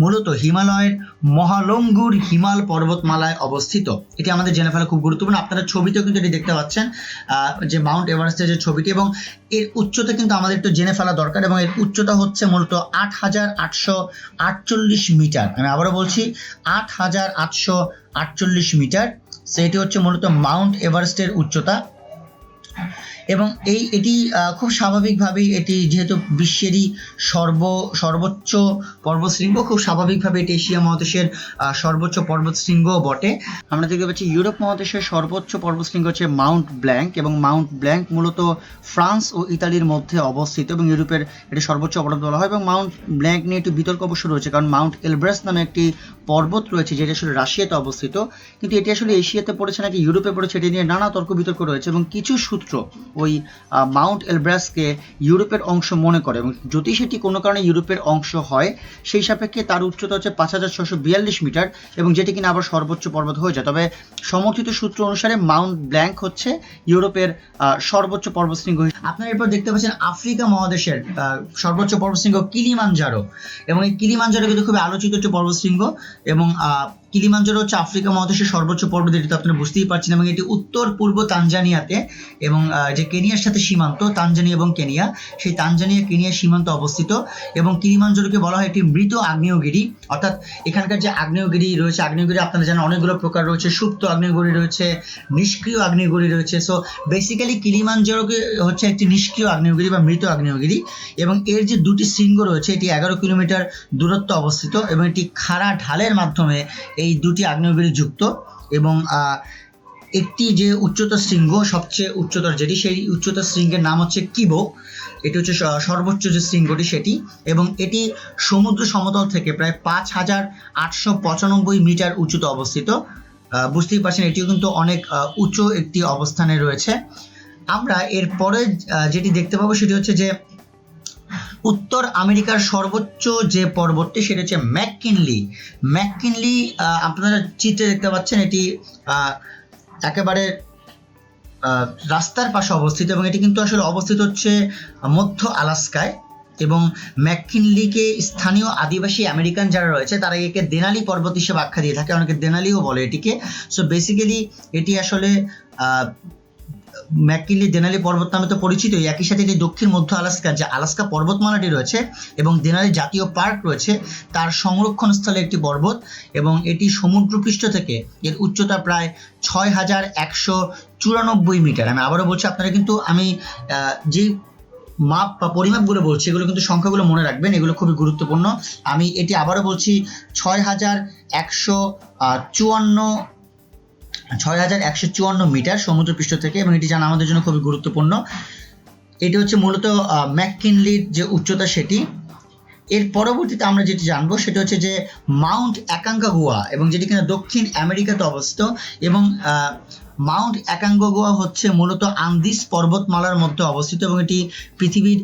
মূলত হিমালয়ের মহালঙ্গুর হিমাল পর্বতমালায় অবস্থিত। এটি আমাদের জেনে ফেলা খুব গুরুত্বপূর্ণ। আপনারা ছবিতেও কিন্তু এটি দেখতে পাচ্ছেন যে মাউন্ট এভারেস্টের যে ছবিটি, এবং এর উচ্চতা কিন্তু আমাদের একটু জেনে ফেলা দরকার, এবং এর উচ্চতা হচ্ছে মূলত 8848 মিটার। আমি আবারও বলছি 8848 মিটার। সেটি হচ্ছে মূলত মাউন্ট এভারেস্টের উচ্চতা, এবং এটি খুব স্বাভাবিকভাবেই এটি যেহেতু বিশ্বেরই সর্বোচ্চ পর্বতশৃঙ্গ, খুব স্বাভাবিকভাবে এটি এশিয়া মহাদেশের সর্বোচ্চ পর্বতশৃঙ্গ বটে। আমরা দেখতে পাচ্ছি ইউরোপ মহাদেশের সর্বোচ্চ পর্বতশৃঙ্গ হচ্ছে মাউন্ট ব্ল্যাঙ্ক, এবং মাউন্ট ব্ল্যাঙ্ক মূলত ফ্রান্স ও ইতালির মধ্যে অবস্থিত, এবং ইউরোপের এটি সর্বোচ্চ পর্বত বলা হয়। এবং মাউন্ট ব্ল্যাঙ্ক নিয়ে একটি বিতর্ক অবশ্য রয়েছে, কারণ মাউন্ট এলব্রাস নামে একটি পর্বত রয়েছে যেটা আসলে রাশিয়াতে অবস্থিত, কিন্তু এটি আসলে এশিয়াতে পড়েছে নাকি ইউরোপে পড়েছে এটি নিয়ে নানা তর্ক বিতর্ক রয়েছে, এবং কিছু সূত্র ওই মাউন্ট এলব্রাসকে ইউরোপের অংশ মনে করে, এবং যদি সেটি কোনো কারণে ইউরোপের অংশ হয় সেই সাপেক্ষে তার উচ্চতা হচ্ছে 5642 মিটার, এবং যেটি কিনা আবার সর্বোচ্চ পর্বত হয়ে যায়। তবে সমর্থিত সূত্র অনুসারে মাউন্ট ব্ল্যাঙ্ক হচ্ছে ইউরোপের সর্বোচ্চ পর্বতশৃঙ্গ। আপনারা এরপর দেখতে পাচ্ছেন আফ্রিকা মহাদেশের সর্বোচ্চ পর্বতশৃঙ্গ কিলিমানজারো, এবং এই কিলিমানজারো কিন্তু খুবই আলোচিত একটি পর্বতশৃঙ্গ, এবং কিলিমানজারো হচ্ছে আফ্রিকা মহাদেশের সর্বোচ্চ পর্বত, এটি তো আপনারা বুঝতেই পারছেন, এবং এটি উত্তর পূর্ব তানজানিয়াতে, এবং যে কেনিয়ার সাথে সীমান্ত তানজানিয়া এবং কেনিয়া, সেই তানজানিয়া কেনিয়া সীমান্ত অবস্থিত। এবং কিলিমানজারোকে বলা হয় একটি মৃত আগ্নেয়গিরি, অর্থাৎ এখানকার যে আগ্নেয়গিরি রয়েছে, আগ্নেয়গিরি আপনারা জানেন অনেকগুলো প্রকার রয়েছে, সুপ্ত আগ্নেয়গিরি রয়েছে, নিষ্ক্রিয় আগ্নেয়গিরি রয়েছে। সো বেসিক্যালি কিলিমানজারোকে হচ্ছে একটি নিষ্ক্রিয় আগ্নেয়গিরি বা মৃত আগ্নেয়গিরি, এবং এর যে দুটি শৃঙ্গ রয়েছে এটি 11 কিলোমিটার দূরত্ব অবস্থিত, এবং এটি খাড়া ঢালের মাধ্যমে এই দুটি আগ্নেয়গিরি যুক্ত। এবং একটি যে উচ্চতর শৃঙ্গ, সবচেয়ে উচ্চতর যেটি, সেই উচ্চতর শৃঙ্গের নাম হচ্ছে কিবো, এটি হচ্ছে সর্বোচ্চ যে শৃঙ্গটি সেটি, এবং এটি সমুদ্র সমতল থেকে প্রায় 5895 মিটার উঁচুতে অবস্থিত। বুঝতেই পারছেন এটিও কিন্তু অনেক উঁচু একটি অবস্থানে রয়েছে। আমরা এরপরে যেটি দেখতে পাবো সেটি হচ্ছে যে উত্তর আমেরিকার সর্বোচ্চ যে পর্বতটি সেটা হচ্ছে ম্যাককিনলি। আপনারা চিত্রে দেখতে পাচ্ছেন এটি একেবারে রাস্তার পাশে অবস্থিত, এবং এটি কিন্তু আসলে অবস্থিত হচ্ছে মধ্য আলাস্কায়, এবং ম্যাককিনলিকে স্থানীয় আদিবাসী আমেরিকান যারা রয়েছে তারা একে দেনালি পর্বত হিসেবে আখ্যা দিয়ে থাকে, অনেকে দেনালিও বলে এটিকে। সো বেসিক্যালি এটি আসলে ম্যাককিনলি দেনালি পর্বত নামে তো পরিচিত, একই সাথে এটি দক্ষিণ মধ্য আলাস্কার যে আলাস্কা পর্বতমালাটি রয়েছে এবং দেনালি জাতীয় পার্ক রয়েছে তার সংরক্ষণ স্থলে একটি পর্বত, এবং এটি সমুদ্রপৃষ্ঠ থেকে এর উচ্চতা প্রায় 6194 মিটার। আমি আবারও বলছি, আপনারা কিন্তু আমি যে মাপ বা পরিমাপগুলো বলছি এগুলো কিন্তু সংখ্যাগুলো মনে রাখবেন, এগুলো খুবই গুরুত্বপূর্ণ। আমি এটি আবারও বলছি 6154 6154 মিটার সমুদ্রপৃষ্ঠ থেকে, এবং এটি জানা আমাদের জন্য খুবই গুরুত্বপূর্ণ। এটি হচ্ছে মূলত ম্যাককিনলির যে উচ্চতা সেটি। এর পরবর্তীতে আমরা যেটি জানবো সেটা হচ্ছে যে মাউন্ট অ্যাকাঙ্কাগুয়া, এবং যেটি কিনা দক্ষিণ আমেরিকাতে অবস্থিত, এবং মাউন্ট অ্যাকাঙ্কাগুয়া হচ্ছে মূলত আন্দিস পর্বতমালার মধ্যে অবস্থিত, এবং এটি পৃথিবীর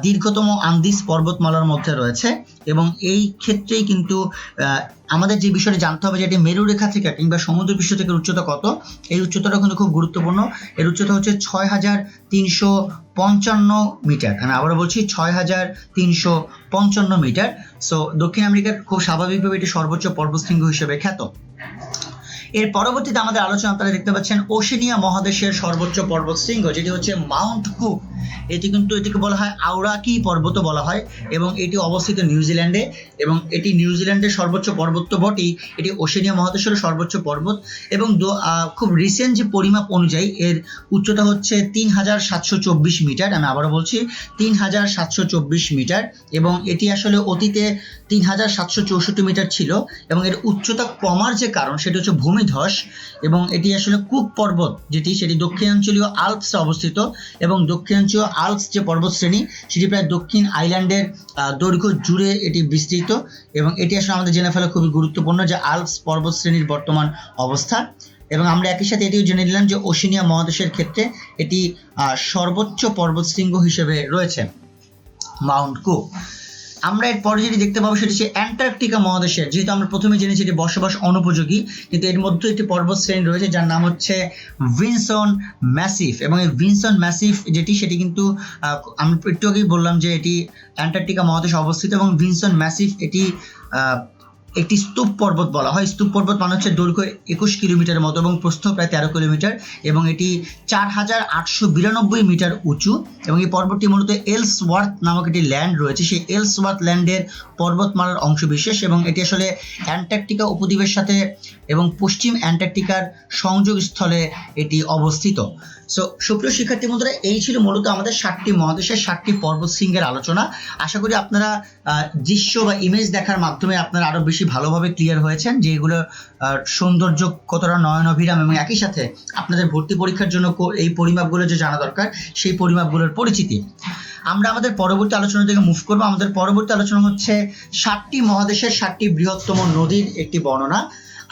দীর্ঘতম আন্দিস পর্বতমালার মধ্যে রয়েছে। এবং এই ক্ষেত্রেই কিন্তু আমাদের যে বিষয়টি জানতে হবে যে এটি মেরুরেখা থেকে কিংবা সমুদ্রপৃষ্ঠ থেকে উচ্চতা কত, এই উচ্চতাটা কিন্তু খুব গুরুত্বপূর্ণ। এর উচ্চতা হচ্ছে 6355 মিটার। আমি আবারও বলছি 6355 মিটার। সো দক্ষিণ আমেরিকার খুব স্বাভাবিকভাবে এটি সর্বোচ্চ পর্বতশৃঙ্গ হিসেবে খ্যাত। এর পরবর্তীতে আমাদের আলোচনা আপনারা দেখতে পাচ্ছেন ওশেনিয়া মহাদেশের সর্বোচ্চ পর্বতশৃঙ্গ, যেটি হচ্ছে মাউন্ট কুক। এটিকে বলা হয় আউরাকি পর্বত বলা হয়, এবং এটি অবস্থিত নিউজিল্যান্ডে, এবং এটি নিউজিল্যান্ডের সর্বোচ্চ পর্বত তো বটেই, এটি ওশেনিয়া মহাদেশের সর্বোচ্চ পর্বত। এবং খুব রিসেন্ট যে পরিমাপ অনুযায়ী এর উচ্চতা হচ্ছে 3724 মিটার। আমি আবারও বলছি 3724 মিটার, এবং এটি আসলে অতীতে 3764 মিটার ছিল, এবং এর উচ্চতা কমার যে কারণ সেটি হচ্ছে ভূমিধস। এবং এটি আসলে কুক পর্বত সেটি দক্ষিণাঞ্চলীয় আল্পসে অবস্থিত, এবং দক্ষিণাঞ্চলীয় আল্পস যে পর্বতশ্রেণী সেটি প্রায় দক্ষিণ আইল্যান্ডের দৈর্ঘ্য জুড়ে এটি বিস্তৃত, এবং এটি আসলে আমাদের জেনে ফেলা খুবই গুরুত্বপূর্ণ যে আল্পস পর্বতশ্রেণীর বর্তমান অবস্থা। এবং আমরা একই সাথে এটিও জেনে নিলাম যে ওশেনিয়া মহাদেশের ক্ষেত্রে এটি সর্বোচ্চ পর্বতশৃঙ্গ হিসেবে রয়েছে মাউন্ট কুক। আমরা এর পরে যেটি দেখতে পাবো সেটি হচ্ছে অ্যান্টার্কটিকা মহাদেশের, যেহেতু আমরা প্রথমে জেনেছি এটি বসবাস অনুপযোগী, কিন্তু এর মধ্যে একটি পর্বত শ্রেণী রয়েছে যার নাম হচ্ছে ভিনসন ম্যাসিভ। এবং এই ভিনসন ম্যাসিভ সেটি কিন্তু আমি একটু আগেই বললাম যে এটি অ্যান্টার্কটিকা মহাদেশে অবস্থিত, এবং ভিনসন ম্যাসিভ এটি একটি স্তূপ পর্বত বলা হয়। স্তূপ পর্বত মানে হচ্ছে দৈর্ঘ্য 21 কিলোমিটারের মতো এবং প্রস্থ প্রায় 13 কিলোমিটার, এবং এটি 4892 মিটার উঁচু। এবং এই পর্বতটি মূলত এলসওয়ার্থ নামক একটি ল্যান্ড রয়েছে, সেই এলসওয়ার্থ ল্যান্ডের পর্বতমালার অংশ বিশেষ, এবং এটি আসলে অ্যান্টার্কটিকা উপদ্বীপের সাথে এবং পশ্চিম অ্যান্টার্কটিকার সংযোগস্থলে এটি অবস্থিত। সো সুপ্রিয় শিক্ষার্থী বন্ধুরা, এই ছিল মূলত আমাদের 7টি মহাদেশের 7টি পর্বতশৃঙ্গের আলোচনা। আশা করি আপনারা দৃশ্য বা ইমেজ দেখার মাধ্যমে আপনারা আরো বেশি ভালোভাবে ক্লিয়ার হয়েছেন যে এগুলো সৌন্দর্য কতটা নয়নাভিরাম, এবং একই সাথে আপনাদের ভর্তি পরীক্ষার জন্য এই পরিমাপগুলো যে জানা দরকার সেই পরিমাপগুলোর পরিচিতি। আমরা আমাদের পরবর্তী আলোচনা থেকে মুভ করবো। আমাদের পরবর্তী আলোচনা হচ্ছে 7টি মহাদেশের 7টি বৃহত্তম নদীর একটি বর্ণনা।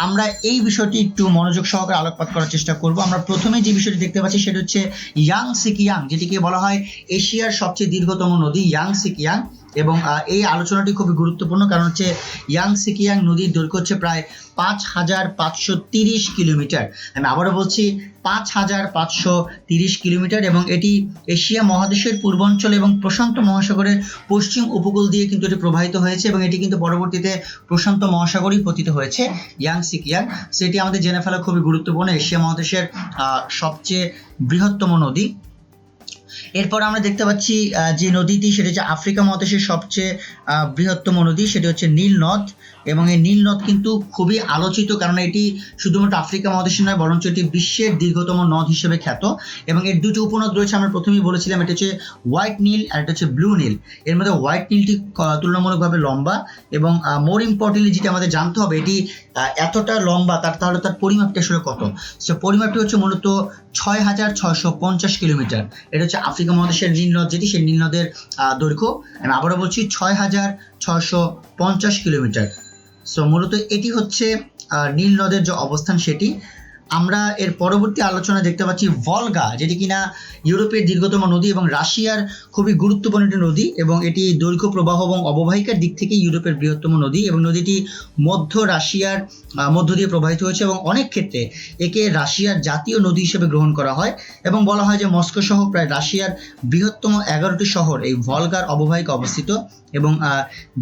আমরা এই বিষয়টি একটু মনোযোগ সহকারে আলোকপাত করার চেষ্টা করব। আমরা প্রথমে যে বিষয়টি দেখতে পাচ্ছি সেটা হচ্ছে ইয়াংসি কিয়াং, যেটিকে বলা হয় এশিয়ার সবচেয়ে দীর্ঘতম নদী ইয়াংসি কিয়াং। এবং এই আলোচনাটি খুবই গুরুত্বপূর্ণ, কারণ হচ্ছে ইয়াংসি কিয়াং নদীর দৈর্ঘ্য হচ্ছে প্রায় 5530 কিলোমিটার। আমি আবারও বলছি 5530 কিলোমিটার, এবং এটি এশিয়া মহাদেশের পূর্বাঞ্চল এবং প্রশান্ত মহাসাগরের পশ্চিম উপকূল দিয়ে কিন্তু এটি প্রবাহিত হয়েছে, এবং এটি কিন্তু পরবর্তীতে প্রশান্ত মহাসাগরেই পতিত হয়েছে ইয়াংসি কিয়াং। সেটি আমাদের জেনে ফেলা খুবই গুরুত্বপূর্ণ, এশিয়া মহাদেশের সবচেয়ে বৃহত্তম নদী। এরপর আমরা দেখতে পাচ্ছি যে নদীটি সেটা হচ্ছে আফ্রিকা মহাদেশের সবচেয়ে বৃহত্তম নদী, সেটি হচ্ছে নীল নদ। এবং এই নীল নদ কিন্তু খুবই আলোচিত, কারণ এটি শুধুমাত্র আফ্রিকা মহাদেশে নয় বরঞ্চ এটি বিশ্বের দীর্ঘতম নদ হিসেবে খ্যাত। এবং এর দুটি উপনদ রয়েছে, আমরা প্রথমেই বলেছিলাম, এটা হচ্ছে হোয়াইট নীল আর এটা হচ্ছে ব্লু নীল। এর মধ্যে হোয়াইট নীলটি তুলনামূলকভাবে লম্বা, এবং মোর ইম্পর্টেন্টলি যেটা আমাদের জানতে হবে এটি এতটা লম্বা তাহলে তার পরিমাপটি আসলে কত। সে পরিমাপটি হচ্ছে মূলত 6650 কিলোমিটার। এটা হচ্ছে আফ্রিকা মহাদেশের নীল নদ, যেটি সেই নীল নদের দৈর্ঘ্য। আমি আবারও বলছি 6650 কিলোমিটার। সো মূলত এটি হচ্ছে নীল নদের যে অবস্থান সেটি। আমরা এর পরবর্তী আলোচনা দেখতে পাচ্ছি ভলগা, যেটি কিনা ইউরোপের দীর্ঘতম নদী এবং রাশিয়ার খুবই গুরুত্বপূর্ণ একটি নদী, এবং এটি দৈর্ঘ্য প্রবাহ এবং অববাহিকার দিক থেকে ইউরোপের বৃহত্তম নদী, এবং নদীটি মধ্য রাশিয়ার মধ্য দিয়ে প্রবাহিত হয়েছে, এবং অনেক ক্ষেত্রে একে রাশিয়ার জাতীয় নদী হিসেবে গ্রহণ করা হয়, এবং বলা হয় যে মস্কো সহ প্রায় রাশিয়ার বৃহত্তম 11টি শহর এই ভলগার অববাহিকা অবস্থিত, এবং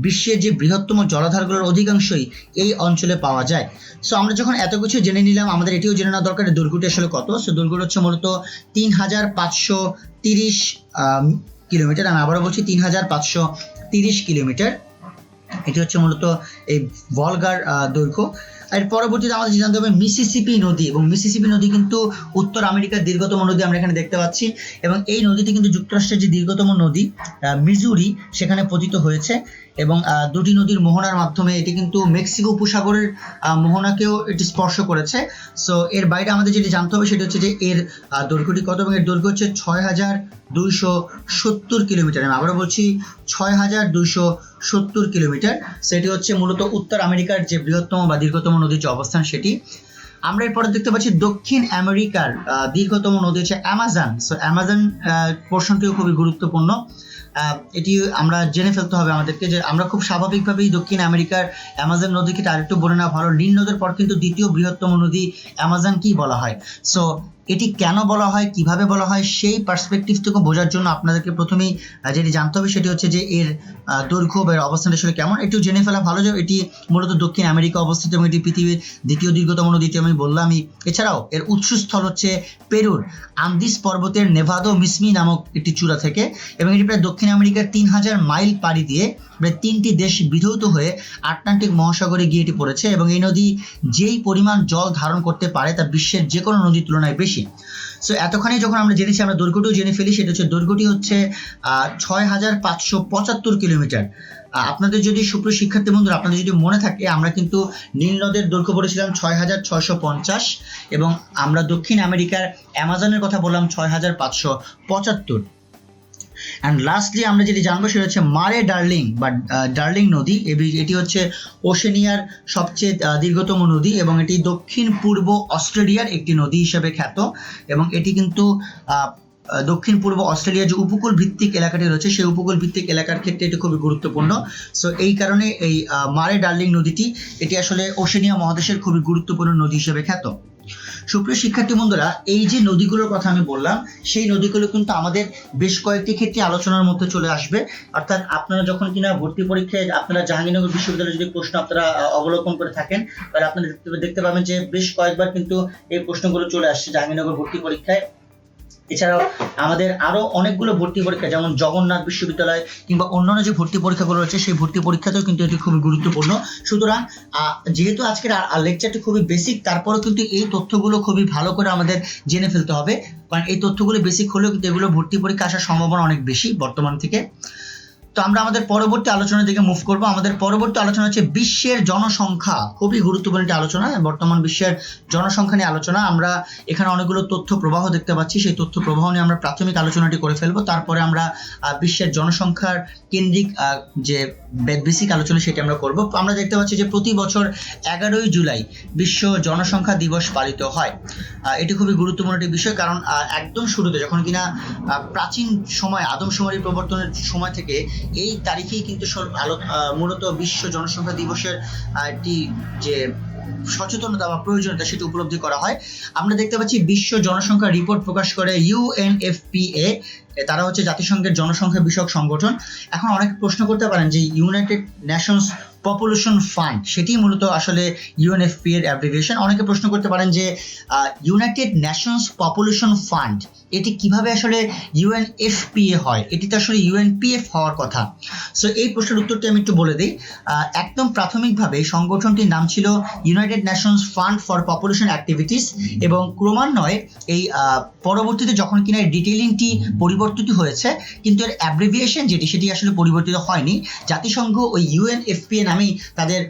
বিশ্বের যে বৃহত্তম জলাধারগুলোর অধিকাংশই এই অঞ্চলে পাওয়া যায়। সো আমরা যখন এত কিছু জেনে নিলাম, আমাদের এটিও জেনে নেওয়া দরকার দৈর্ঘ্যটি আসলে কত। সো দৈর্ঘ্য হচ্ছে মূলত 3530 কিলোমিটার। আমি আবারও বলছি 3530 কিলোমিটার। এটি হচ্ছে মূলত এই ভলগার দৈর্ঘ্য। এর পরবর্তীতে আমাদের জানতে হবে মিসিসিপি নদী, এবং মিসিসিপি নদী কিন্তু উত্তর আমেরিকার দীর্ঘতম নদী আমরা এখানে দেখতে পাচ্ছি, এবং এই নদীটি কিন্তু যুক্তরাষ্ট্রের যে দীর্ঘতম নদী মিজুরি সেখানে পতিত হয়েছে, এবং দুটি নদীর মোহনার মাধ্যমে এটি কিন্তু মেক্সিকো উপসাগরের মোহনাকেও এটি স্পর্শ করেছে। সো এর বাইরে আমাদের যেটি জানতে হবে সেটা হচ্ছে যে এর দৈর্ঘ্যটি কত, এবং এর দৈর্ঘ্য হচ্ছে ৬,২৭০ কিলোমিটার। আমি আবারও বলছি ৬,২৭০ কিলোমিটার। সেটি হচ্ছে মূলত উত্তর আমেরিকার যে বৃহত্তম বা দীর্ঘতম নদীর যে অবস্থান সেটি। আমরা এরপরে দেখতে পাচ্ছি দক্ষিণ আমেরিকার দীর্ঘতম নদী হচ্ছে অ্যামাজন। সো অ্যামাজন পোর্শনটিও খুবই গুরুত্বপূর্ণ। এটি আমরা জেনে ফেলতে হবে আমাদেরকে যে আমরা খুব স্বাভাবিকভাবেই দক্ষিণ আমেরিকার অ্যামাজন নদীকে আরেকটু বলে নেওয়া ভালো। নীল নদের পর কিন্তু দ্বিতীয় বৃহত্তম নদী অ্যামাজন কি বলা হয়। সো এটি কেন বলা হয়, কিভাবে বলা হয়, সেই পার্সপেক্টিভ থেকে বোঝার জন্য আপনাদেরকে প্রথমেই যেটি জানতে হবে সেটি হচ্ছে যে এর দৈর্ঘ্য বা অবস্থানটা আসলে কেমন। একটু জেনে ফেলা ভালো যে এটি মূলত দক্ষিণ আমেরিকা অবস্থিত, এবং এটি পৃথিবীর দ্বিতীয় দীর্ঘতম নদীটি আমি বললামই। এছাড়াও এর উৎসস্থল হচ্ছে পেরুর আন্দিস পর্বতের নেভাদো মিসমি নামক একটি চূড়া থেকে, এবং এটি প্রায় দক্ষিণ আমেরিকার ৩,০০০ মাইল পাড়ি দিয়ে প্রায় ৩টি দেশ বিধৌত হয়ে আটলান্টিক মহাসাগরে গিয়ে এটি পড়েছে, এবং এই নদী যেই পরিমাণ জল ধারণ করতে পারে তা বিশ্বের যে কোনো নদীর তুলনায় বেশি। সো এতখানি যখন আমরা জেনেছি, আমরা দৈর্ঘ্যটিও জেনে ফেলি। সেটা হচ্ছে দৈর্ঘ্যটি হচ্ছে ৬,৫৭৫ কিলোমিটার। আপনাদের যদি সুপ্রিয় শিক্ষার্থী বন্ধুরা আপনাদের যদি মনে থাকে, আমরা কিন্তু নীল নদের দৈর্ঘ্য বলেছিলাম ৬,৬৫০, এবং আমরা দক্ষিণ আমেরিকার অ্যামাজনের কথা বললাম ৬,৫৭৫। অ্যান্ড লাস্টলি আমরা যেটি জানবো সেটা হচ্ছে মারে ডার্লিং বা ডার্লিং নদী। এটি হচ্ছে ওশেনিয়ার সবচেয়ে দীর্ঘতম নদী, এবং এটি দক্ষিণ পূর্ব অস্ট্রেলিয়ার একটি নদী হিসেবে খ্যাত, এবং এটি কিন্তু দক্ষিণ পূর্ব অস্ট্রেলিয়ার যে উপকূল ভিত্তিক এলাকাটি রয়েছে সেই উপকূল ভিত্তিক এলাকার ক্ষেত্রে এটি খুবই গুরুত্বপূর্ণ। সো এই কারণে এই মারে ডার্লিং নদীটি এটি আসলে ওশেনিয়া মহাদেশের খুবই গুরুত্বপূর্ণ নদী হিসেবে খ্যাত। সুপ্রিয় শিক্ষার্থী বন্ধুরা, এই যে নদীগুলোর কথা আমি বললাম সেই নদীগুলো কিন্তু আমাদের বেশ কয়েকটি ক্ষেত্রে আলোচনার মধ্যে চলে আসবে। অর্থাৎ আপনারা যখন কিনা ভর্তি পরীক্ষায় আপনারা জাহাঙ্গীরনগর বিশ্ববিদ্যালয়ে যদি প্রশ্ন আপনারা অবলোকন করে থাকেন, তাহলে আপনারা দেখতে পাবেন যে বেশ কয়েকবার কিন্তু এই প্রশ্নগুলো চলে আসছে জাহাঙ্গীরনগর ভর্তি পরীক্ষায়। এছাড়াও আমাদের আরো অনেকগুলো ভর্তি পরীক্ষা, যেমন জগন্নাথ বিশ্ববিদ্যালয় কিংবা অন্যান্য যে ভর্তি পরীক্ষাগুলো রয়েছে সেই ভর্তি পরীক্ষাতেও কিন্তু এটি খুবই গুরুত্বপূর্ণ। সুতরাং যেহেতু আজকের লেকচারটি খুবই বেসিক, তারপরেও কিন্তু এই তথ্যগুলো খুবই ভালো করে আমাদের জেনে ফেলতে হবে, কারণ এই তথ্যগুলো বেসিক হলেও কিন্তু এগুলো ভর্তি পরীক্ষা আসার সম্ভাবনা অনেক বেশি বর্তমান থেকে। তো আমরা আমাদের পরবর্তী আলোচনার দিকে মুভ করব। আমাদের পরবর্তী আলোচনা হচ্ছে বিশ্বের জনসংখ্যা। খুবই গুরুত্বপূর্ণ একটি আলোচনা, বর্তমান বিশ্বের জনসংখ্যা নিয়ে আলোচনা। আমরা এখানে অনেকগুলো তথ্য প্রবাহ দেখতে পাচ্ছি, সেই তথ্য প্রবাহ নিয়ে আমরা প্রাথমিক আলোচনাটি করে ফেলবো। তারপরে আমরা বিশ্বের জনসংখ্যার কেন্দ্রিক যে বেসিক আলোচনা সেটি আমরা করব। আমরা দেখতে পাচ্ছি যে প্রতি বছর 11ই জুলাই বিশ্ব জনসংখ্যা দিবস পালিত হয়। এটি খুবই গুরুত্বপূর্ণ একটি বিষয়, কারণ একদম শুরুতে যখন কিনা প্রাচীন সময় আদমশুমারি প্রবর্তনের সময় থেকে এই তারিখেই কিন্তু মূলত বিশ্ব জনসংখ্যা দিবসের একটি যে সচেতনতা বা প্রয়োজনীয়তা সেটি উপলব্ধি করা হয়। আমরা দেখতে পাচ্ছি বিশ্ব জনসংখ্যা রিপোর্ট প্রকাশ করে UNFPA, তারা হচ্ছে জাতিসংঘের জনসংখ্যা বিষয়ক সংগঠন। এখন অনেকে প্রশ্ন করতে পারেন যে ইউনাইটেড নেশনস পপুলেশন ফান্ড সেটি মূলত আসলে UNFPA এর অ্যাব্রিভিয়েশন। অনেকে প্রশ্ন করতে পারেন যে ইউনাইটেড নেশনস পপুলেশন ফান্ড এটি কিভাবে আসলে UNFPA হয়, এটি তো আসলে UNPF হওয়ার কথা। সো এই প্রশ্নের উত্তরটি আমি একটু বলে দিই। একদম প্রাথমিকভাবে সংগঠনটির নাম ছিল United Nations fund for population activities, এবং ক্রমান্বয়ে এই পরবর্তীতে যখন কিনা ডিটেইলিংটি পরিবর্তিত হয়েছে, কিন্তু এর অ্যাব্রিভিয়েশন যেটি সেটি আসলে পরিবর্তিত হয়নি। জাতিসংঘ ওই UNFPA নামেই তাদের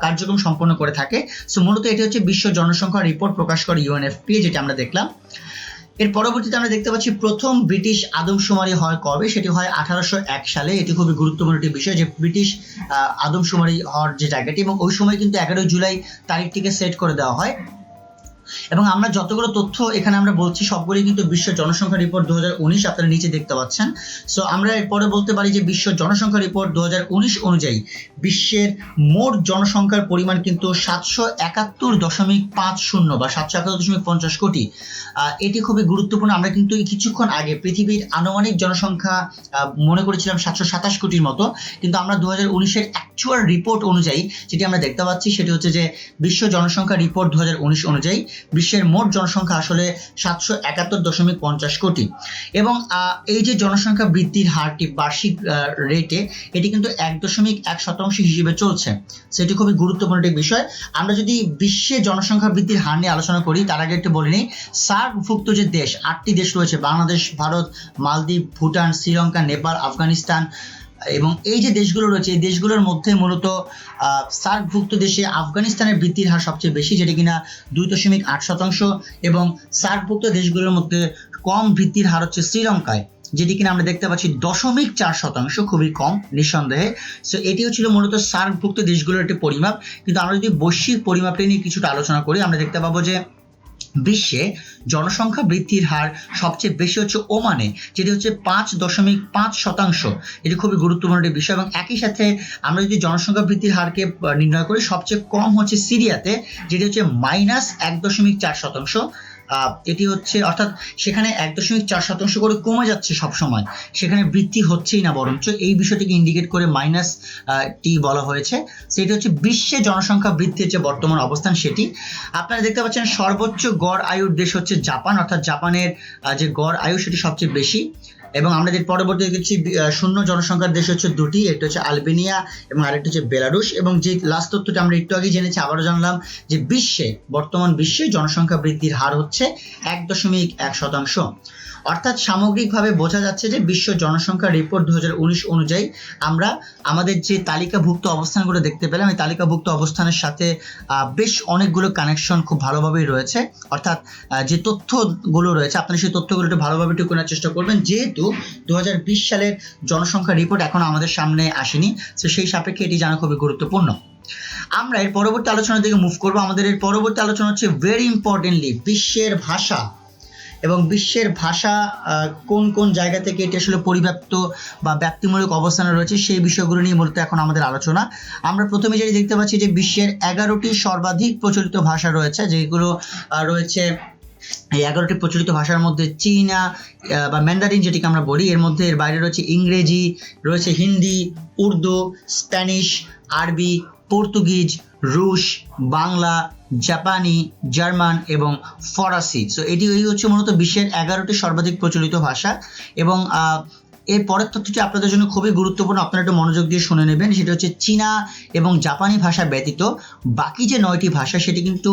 কার্যক্রম সম্পন্ন করে থাকে। সো মূলত এটি হচ্ছে বিশ্ব জনসংখ্যা রিপোর্ট প্রকাশ করে UNFPA, যেটা আমরা দেখলাম। এর পরবর্তীতে আমরা দেখতে পাচ্ছি প্রথম ব্রিটিশ আদমশুমারি হয় কবে, সেটি হয় 1801 সালে। এটি খুবই গুরুত্বপূর্ণ একটি বিষয় যে ব্রিটিশ আদমশুমারি হওয়ার যে জায়গাটি, এবং ওই সময় কিন্তু 11 জুলাই তারিখটিকে সেট করে দেওয়া হয়। এবং আমরা যতগুলো তথ্য এখানে আমরা বলছি সবগুলি কিন্তু বিশ্ব জনসংখ্যা রিপোর্ট 2019 আপনারা নিচে দেখতে পাচ্ছেন। সো আমরা এরপরে বলতে পারি যে বিশ্ব জনসংখ্যা রিপোর্ট 2019 অনুযায়ী বিশ্বের মোট জনসংখ্যার পরিমাণ কিন্তু 771.50 বা 771.50 কোটি। এটি খুবই গুরুত্বপূর্ণ। আমরা কিন্তু কিছুক্ষণ আগে পৃথিবীর আনুমানিক জনসংখ্যা মনে করেছিলাম 727 কোটির মতো, কিন্তু আমরা 2019-এর অ্যাকচুয়াল রিপোর্ট অনুযায়ী যেটি আমরা দেখতে পাচ্ছি সেটি হচ্ছে যে বিশ্ব জনসংখ্যা রিপোর্ট 2019 অনুযায়ী বিশ্বের মোট জনসংখ্যা আসলে 771.50 কোটি। এবং এই যে জনসংখ্যা বৃদ্ধির হারটি বার্ষিক রেটে এটি কিন্তু 1.1% হিসেবে চলছে। সেটি খুবই গুরুত্বপূর্ণ একটি বিষয়। আমরা যদি বিশ্বে জনসংখ্যা বৃদ্ধির হার নিয়ে আলোচনা করি তার আগে একটু বলে নিই, সার্কভুক্ত যে দেশ 8টি দেশ রয়েছে, বাংলাদেশ, ভারত, মালদ্বীপ, ভুটান, শ্রীলঙ্কা, নেপাল, আফগানিস্তান, এবং এই যে দেশগুলো রয়েছে এই দেশগুলোর মধ্যে মূলত সার্কভুক্ত দেশে আফগানিস্তানের বৃদ্ধির হার সবচেয়ে বেশি, যেটি কিনা 2.8%, এবং সার্কভুক্ত দেশগুলোর মধ্যে কম বৃদ্ধির হার হচ্ছে শ্রীলঙ্কায়, যেটি কিনা আমরা দেখতে পাচ্ছি 0.4%, খুবই কম নিঃসন্দেহে। সো এটি হচ্ছিল মূলত সার্কভুক্ত দেশগুলোর একটি পরিমাপ। কিন্তু আমরা যদি বৈশ্বিক পরিমাপটা নিয়ে কিছুটা আলোচনা করি আমরা দেখতে পাবো যে বিশ্বে জনসংখ্যা বৃদ্ধির হার সবচেয়ে বেশি হচ্ছে ওমানে, যেটি হচ্ছে 5.5%। এটি খুবই গুরুত্বপূর্ণ একটি বিষয়। এবং একই সাথে আমরা যদি জনসংখ্যা বৃদ্ধির হারকে নির্ণয় করি সবচেয়ে কম হচ্ছে সিরিয়াতে, যেটি হচ্ছে -1.4%। এটি হচ্ছে অর্থাৎ সেখানে 1.4% করে কমে যাচ্ছে সবসময়, সেখানে বৃদ্ধি হচ্ছেই না, বরঞ্চ এই বিষয়টিকে ইন্ডিকেট করে টি বলা হয়েছে। সেটি হচ্ছে বিশ্বে জনসংখ্যা বৃদ্ধির যে বর্তমান অবস্থান সেটি। আপনারা দেখতে পাচ্ছেন সর্বোচ্চ গড় আয়ুর দেশ হচ্ছে জাপান, অর্থাৎ জাপানের যে গড় আয়ু সেটি সবচেয়ে বেশি। এবং আমরা যে পরবর্তী দেখছি শূন্য জনসংখ্যার দেশ হচ্ছে দুটি, একটা হচ্ছে আলবেনিয়া এবং আরেকটা হচ্ছে বেলারুশ। এবং যে লাস্ট তথ্যটা আমরা একটু আগে জেনেছি, আবারও জানলাম যে বর্তমান বিশ্বে জনসংখ্যা বৃদ্ধির হার হচ্ছে 1.1%। অর্থাৎ সামগ্রিকভাবে বোঝা যাচ্ছে যে বিশ্ব জনসংখ্যা রিপোর্ট 2019 অনুযায়ী আমরা আমাদের যে তালিকাভুক্ত অবস্থানগুলো দেখতে পেলাম, এই তালিকাভুক্ত অবস্থানের সাথে বেশ অনেকগুলো কানেকশন খুব ভালোভাবেই রয়েছে। অর্থাৎ যে তথ্যগুলো রয়েছে আপনারা সেই তথ্যগুলো একটু ভালোভাবে একটু কেনার চেষ্টা করবেন, যেহেতু 2020 সালের জনসংখ্যা রিপোর্ট এখন আমাদের সামনে আসেনি, তো সেই সাপেক্ষে এটি জানা খুবই গুরুত্বপূর্ণ। আমরা এর পরবর্তী আলোচনার দিকে মুভ করবো। আমাদের এর পরবর্তী আলোচনা হচ্ছে ভেরি ইম্পর্টেন্টলি বিশ্বের ভাষা, এবং বিশ্বের ভাষা কোন কোন জায়গা থেকে এটি আসলে পরিব্যাপ্ত বা ব্যাপ্তিমূলক অবস্থানে রয়েছে সেই বিষয়গুলো নিয়ে মূলত এখন আমাদের আলোচনা। আমরা প্রথমে যেটি দেখতে পাচ্ছি যে বিশ্বের 11টি সর্বাধিক প্রচলিত ভাষা রয়েছে, যেগুলো রয়েছে এই 11টি প্রচলিত ভাষার মধ্যে চীনা বা ম্যান্ডারিন যেটিকে আমরা বলি, এর মধ্যে এর বাইরে রয়েছে ইংরেজি, রয়েছে হিন্দি, উর্দু, স্প্যানিশ, আরবি, পর্তুগিজ, রুশ, বাংলা, জাপানি, জার্মান এবং ফরাসি। সো এটি হচ্ছে মূলত বিশ্বের 11টি সর্বাধিক প্রচলিত ভাষা। এবং এর পরের তথ্যটি আপনাদের জন্য খুবই গুরুত্বপূর্ণ, আপনারা একটু মনোযোগ দিয়ে শুনে নেবেন। সেটা হচ্ছে চীনা এবং জাপানি ভাষা ব্যতীত বাকি যে 9টি ভাষা সেটি কিন্তু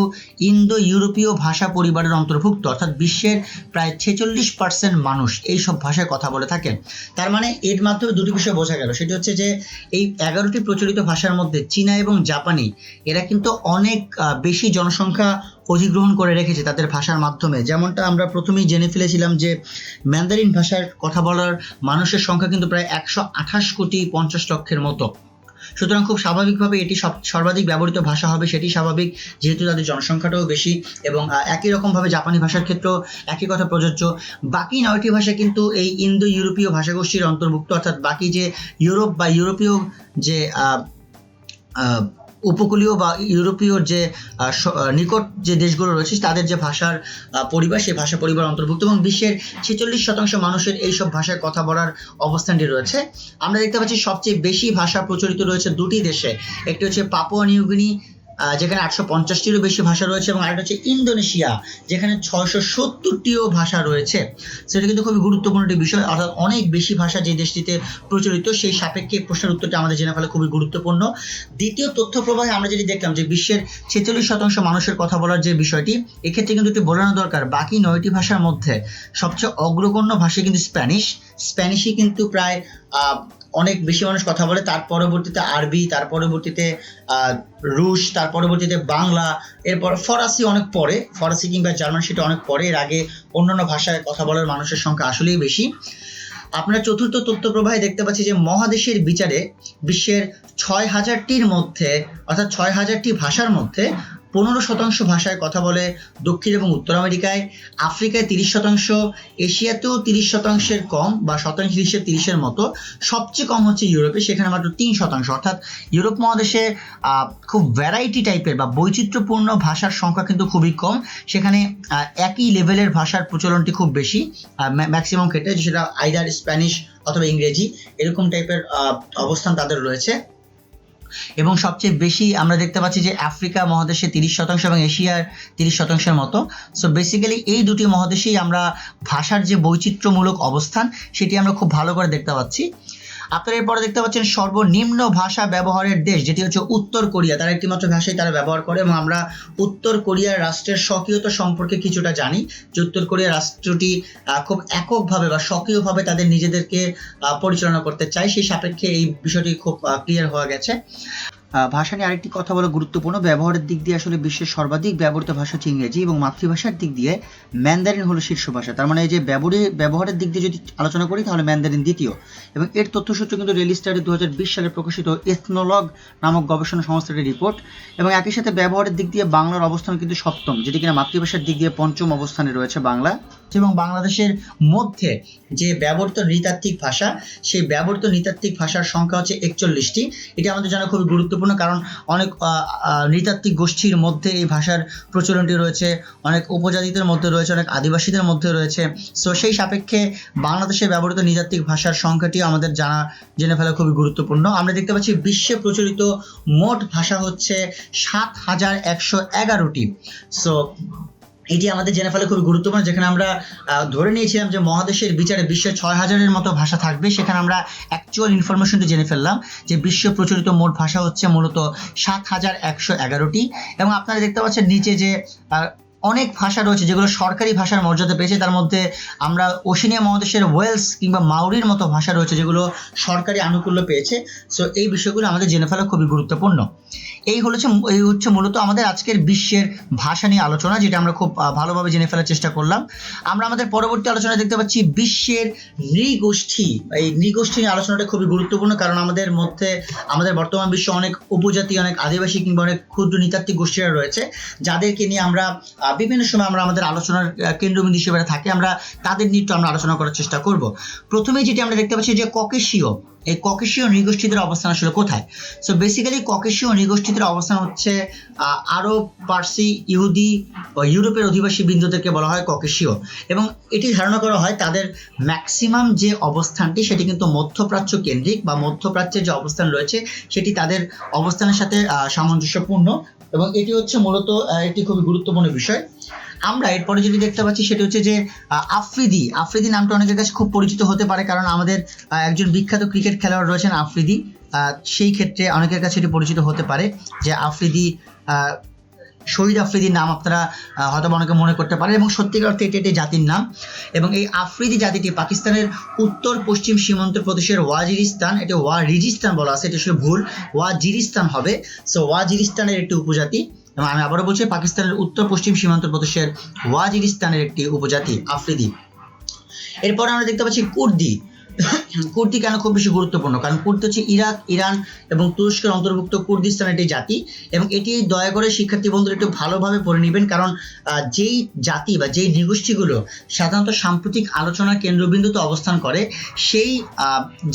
ইন্দো ইউরোপীয় ভাষা পরিবারের অন্তর্ভুক্ত, অর্থাৎ বিশ্বের প্রায় 46% মানুষ এই সব ভাষায় কথা বলে থাকেন। তার মানে এর মাধ্যমে দুটি বিষয় বোঝা গেল, সেটি হচ্ছে যে এই 11টি প্রচলিত ভাষার মধ্যে চীনা এবং জাপানি এরা কিন্তু অনেক বেশি জনসংখ্যা অধিগ্রহণ করে রেখেছে তাদের ভাষার মাধ্যমে। যেমনটা আমরা প্রথমেই জেনে ফেলেছিলাম যে ম্যান্ডারিন ভাষার কথা বলার মানুষের সংখ্যা কিন্তু প্রায় 128,50,00,000 মতো। সুতরাং খুব স্বাভাবিকভাবে এটি সর্বাধিক ব্যবহৃত ভাষা হবে, সেটি স্বাভাবিক, যেহেতু তাদের জনসংখ্যাটাও বেশি। এবং একই রকমভাবে জাপানি ভাষার ক্ষেত্রেও একই কথা প্রযোজ্য। বাকি 9টি ভাষা কিন্তু এই ইন্দো ইউরোপীয় ভাষাগোষ্ঠীর অন্তর্ভুক্ত, অর্থাৎ বাকি যে ইউরোপ বা ইউরোপীয় যে উপকূলীয় বা ইউরোপীয় যে নিকট যে দেশগুলো রয়েছে তাদের যে ভাষার পরিবার সেই ভাষা পরিবার অন্তর্ভুক্ত। এবং বিশ্বের 46% মানুষের এইসব ভাষায় কথা বলার অবস্থানটি রয়েছে। আমরা দেখতে পাচ্ছি সবচেয়ে বেশি ভাষা প্রচলিত রয়েছে দুটি দেশে, একটি হচ্ছে পাপুয়া নিউগিনি যেখানে 850টিরও বেশি ভাষা রয়েছে, এবং আরেকটা হচ্ছে ইন্দোনেশিয়া যেখানে 670টিও ভাষা রয়েছে। সেটা কিন্তু খুবই গুরুত্বপূর্ণ একটি বিষয়, অর্থাৎ অনেক বেশি ভাষা যে দেশটিতে প্রচলিত সেই সাপেক্ষে প্রশ্নের উত্তরটা আমাদের জেনে ফেলা খুবই গুরুত্বপূর্ণ। দ্বিতীয় তথ্য প্রবাহে আমরা যেটি দেখলাম যে বিশ্বের 46% মানুষের কথা বলার যে বিষয়টি, এক্ষেত্রে কিন্তু একটু বলানো দরকার বাকি 9টি ভাষার মধ্যে সবচেয়ে অগ্রগণ্য ভাষা কিন্তু স্প্যানিশই কিন্তু প্রায় অনেক বেশি মানুষ কথা বলে, তার পরবর্তীতে আরবি, তার পরবর্তীতে রুশ, তার পরবর্তীতে বাংলা, এরপর ফরাসি অনেক পরে, ফরাসি কিংবা জার্মান সেটা অনেক পরে। এর আগে অন্যান্য ভাষায় কথা বলার মানুষের সংখ্যা আসলেই বেশি। আপনারা চতুর্থ তথ্য প্রবাহে দেখতে পাচ্ছি যে মহাদেশের বিচারে বিশ্বের 6,000টির মধ্যে, অর্থাৎ 6,000টি ভাষার মধ্যে 15% ভাষায় কথা বলে দক্ষিণ এবং উত্তর আমেরিকায়, আফ্রিকায় 30%, এশিয়াতেও 30%-এর কম বা 30-30-এর মতো। সবচেয়ে কম হচ্ছে ইউরোপে, সেখানে মাত্র 3%। অর্থাৎ ইউরোপ মহাদেশে খুব ভ্যারাইটি টাইপের বা বৈচিত্র্যপূর্ণ ভাষার সংখ্যা কিন্তু খুবই কম, সেখানে একই লেভেলের ভাষার প্রচলনটি খুব বেশি ম্যাক্সিমাম ক্ষেত্রে, সেটা আইদার স্প্যানিশ অথবা ইংরেজি এরকম টাইপের অবস্থান তাদের রয়েছে। এবং সবচেয়ে বেশি আমরা দেখতে পাচ্ছি যে আফ্রিকা মহাদেশে 30% এবং এশিয়ার 30%-এর মতো। সো বেসিক্যালি এই দুটি মহাদেশেই আমরা ভাষার যে বৈচিত্র্যমূলক অবস্থান সেটি আমরা খুব ভালো করে দেখতে পাচ্ছি। আপনারা এরপরে দেখতে পাচ্ছেন সর্বনিম্ন ভাষা ব্যবহারের দেশ, যেটি হচ্ছে উত্তর কোরিয়া। তারা একটি মাত্র ভাষাই তারা ব্যবহার করে এবং আমরা উত্তর কোরিয়ার রাষ্ট্রের স্বকীয়তা সম্পর্কে কিছুটা জানি, যে উত্তর কোরিয়া রাষ্ট্রটি খুব এককভাবে বা স্বকীয়ভাবে তাদের নিজেদেরকে পরিচালনা করতে চায়। সেই সাপেক্ষে এই বিষয়টি খুব ক্লিয়ার হয়ে গেছে। ভাষা নিয়ে আরেকটি কথা বলা গুরুত্বপূর্ণ। ব্যবহারের দিক দিয়ে আসলে বিশ্বের সর্বাধিক ব্যবহৃত ভাষা হচ্ছে ইংরেজি এবং মাতৃভাষার দিক দিয়ে ম্যান্দারিন হলো শীর্ষ ভাষা। তার মানে এই যে ব্যবহারের দিক দিয়ে যদি আলোচনা করি তাহলে ম্যান্দারিন দ্বিতীয়। এবং এর তথ্যসূত্র কিন্তু রেল স্টাডি 2020 সালে প্রকাশিত এথনোলগ নামক গবেষণা সংস্থাটির রিপোর্ট। এবং একই সাথে ব্যবহারের দিক দিয়ে বাংলার অবস্থান কিন্তু সপ্তম, যেটি কিনা মাতৃভাষার দিক দিয়ে পঞ্চম অবস্থানে রয়েছে বাংলা। এবং বাংলাদেশের মধ্যে যে ব্যবহৃত নৃতাত্ত্বিক ভাষা, সেই ব্যবহৃত নৃতাত্ত্বিক ভাষার সংখ্যা হচ্ছে 41টি। এটি আমাদের জানা খুবই গুরুত্বপূর্ণ, কারণ অনেক নৃতাত্ত্বিক গোষ্ঠীর মধ্যে এই ভাষার প্রচলনটি রয়েছে, অনেক উপজাতিদের মধ্যে রয়েছে, অনেক আদিবাসীদের মধ্যে রয়েছে। সো সেই সাপেক্ষে বাংলাদেশে ব্যবহৃত নৃতাত্ত্বিক ভাষার সংখ্যাটি আমাদের জেনে ফেলা খুবই গুরুত্বপূর্ণ। আমরা দেখতে পাচ্ছি বিশ্বে প্রচলিত মোট ভাষা হচ্ছে 7111টি। সো এটি আমাদের জেনে ফেলা খুবই গুরুত্বপূর্ণ। যেখানে আমরা ধরে নিয়েছিলাম যে মহাদেশের বিচারে বিশ্বে 6000-এর মতো ভাষা থাকবে, সেখানে আমরা অ্যাকচুয়াল ইনফরমেশনটি জেনে ফেললাম যে বিশ্ব প্রচলিত মোট ভাষা হচ্ছে মূলত 7111টি। এবং আপনারা দেখতে পাচ্ছেন নিচে যে অনেক ভাষা রয়েছে যেগুলো সরকারি ভাষার মর্যাদা পেয়েছে। তার মধ্যে আমরা ওশেনিয়া মহাদেশের ওয়েলস কিংবা মাউরির মতো ভাষা রয়েছে যেগুলো সরকারি আনুকূল্য পেয়েছে। সো এই বিষয়গুলো আমাদের জেনে ফেলা খুবই গুরুত্বপূর্ণ। এই হচ্ছে মূলত আমাদের আজকের বিশ্বের ভাষা নিয়ে আলোচনা, যেটা আমরা খুব ভালোভাবে জেনে ফেলার চেষ্টা করলাম। আমরা আমাদের পরবর্তী আলোচনায় দেখতে পাচ্ছি বিশ্বের নৃগোষ্ঠী। এই নৃগোষ্ঠী নিয়ে আলোচনাটা খুবই গুরুত্বপূর্ণ, কারণ আমাদের বর্তমান বিশ্বে অনেক উপজাতি, অনেক আদিবাসী কিংবা অনেক ক্ষুদ্র নৃতাত্ত্বিক গোষ্ঠীরা রয়েছে, যাদেরকে নিয়ে আমরা বিভিন্ন সময় আমরা আমাদের আলোচনার কেন্দ্রবিন্দু হিসেবে থাকে। আমরা তাদের নিয়ে একটু আমরা আলোচনা করার চেষ্টা করব। প্রথমেই যেটি আমরা দেখতে পাচ্ছি যে ককেশীয়, এই ককেশীয় নৃগোষ্ঠীদের অবস্থান আসলে কোথায়? সো বেসিক্যালি ককেশীয় নৃগোষ্ঠীদের অবস্থান হচ্ছে আরব, পার্সি, ইহুদি ও ইউরোপের অধিবাসী বৃন্দদেরকে বলা হয় ককেশীয়। এবং এটি ধারণা করা হয় তাদের ম্যাক্সিমাম যে অবস্থানটি সেটি কিন্তু মধ্যপ্রাচ্য কেন্দ্রিক, বা মধ্যপ্রাচ্যের যে অবস্থান রয়েছে সেটি তাদের অবস্থানের সাথে সামঞ্জস্যপূর্ণ। এবং এটি হচ্ছে মূলত একটি খুবই গুরুত্বপূর্ণ বিষয়। আমরা এরপরে যদি দেখতে পাচ্ছি সেটি হচ্ছে যে আফ্রিদি নামটা অনেকের কাছে খুব পরিচিত হতে পারে, কারণ আমাদের একজন বিখ্যাত ক্রিকেট খেলোয়াড় রয়েছেন আফ্রিদি। সেই ক্ষেত্রে অনেকের কাছে এটি পরিচিত হতে পারে যে শহীদ আফ্রিদির নাম আপনারা হয়তো অনেকে মনে করতে পারেন, এবং সত্যিকার অর্থে এটি একটি জাতির নাম। এবং এই আফ্রিদি জাতিটি পাকিস্তানের উত্তর পশ্চিম সীমান্ত প্রদেশের ওয়াজিরিস্তান, এটি ওয়াজিরিস্তান বলা আছে, এটা আসলে ভুল, ওয়াজিরিস্তান হবে। সো ওয়াজিরিস্তানের একটি উপজাতি, এবং আমি আবারও বলছি পাকিস্তানের উত্তর পশ্চিম সীমান্ত প্রদেশের ওয়াজিরিস্তানের একটি উপজাতি আফ্রিদি। এরপর আমরা দেখতে পাচ্ছি কুর্দি কেন খুব বেশি গুরুত্বপূর্ণ? কারণ কুর্দি হচ্ছে ইরাক, ইরান এবং তুরস্কের অন্তর্ভুক্ত কুর্দিস্তানের একটি জাতি। এবং এটি দয়া করে শিক্ষার্থী বন্ধুরা একটু ভালোভাবে পড়ে নেবেন, কারণ যেই জাতি বা যেই নৃগোষ্ঠীগুলো সাধারণত সাম্প্রতিক আলোচনার কেন্দ্রবিন্দুতে অবস্থান করে, সেই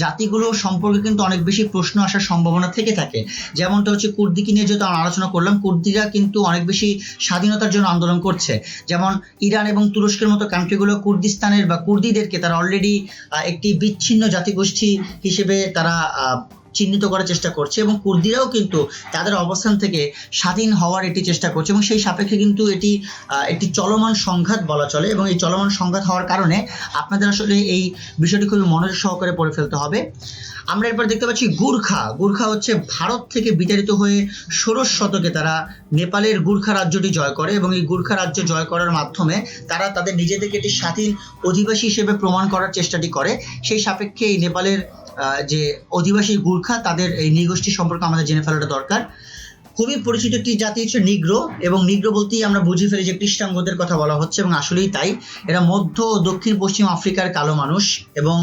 জাতিগুলো সম্পর্কে কিন্তু অনেক বেশি প্রশ্ন আসার সম্ভাবনা থেকে থাকে। যেমনটা হচ্ছে কুর্দিকে নিয়ে যেহেতু আমরা আলোচনা করলাম, কুর্দিরা কিন্তু অনেক বেশি স্বাধীনতার জন্য আন্দোলন করছে। যেমন ইরান এবং তুরস্কের মতো কান্ট্রিগুলো কুর্দিস্তানের বা কুর্দিদেরকে তারা অলরেডি একটি বিচ্ছিন্ন জাতিগোষ্ঠী হিসেবে তারা চিহ্নিত করার চেষ্টা করছে, এবং কুর্দিরাও কিন্তু তাদের অবস্থান থেকে স্বাধীন হওয়ার একটি চেষ্টা করছে। এবং সেই সাপেক্ষে কিন্তু এটি একটি চলমান সংঘাত বলা চলে। এবং এই চলমান সংঘাত হওয়ার কারণে আপনাদের আসলে এই বিষয়টি খুবই মনোযোগ সহকারে পড়ে ফেলতে হবে। আমরা এরপর দেখতে পাচ্ছি গুর্খা হচ্ছে ভারত থেকে বিতাড়িত হয়ে 16 শতকে তারা নেপালের গুর্খা রাজ্যটি জয় করে, এবং এই গুর্খা রাজ্য জয় করার মাধ্যমে তারা তাদের নিজেদেরকে একটি স্বাধীন অধিবাসী হিসেবে প্রমাণ করার চেষ্টাটি করে। সেই সাপেক্ষে এই নেপালের যে অধিবাসী গুর্খা, তাদের এই নৃগোষ্ঠী সম্পর্কে আমাদের জেনে ফেলাটা দরকার। খুবই পরিচিত একটি জাতি হচ্ছে নিগ্রো, এবং নিগ্রো বলতেই আমরা বুঝে ফেলি যে কৃষ্ণাঙ্গদের কথা বলা হচ্ছে, এবং আসলেই তাই। এরা মধ্য ও দক্ষিণ পশ্চিম আফ্রিকার কালো মানুষ, এবং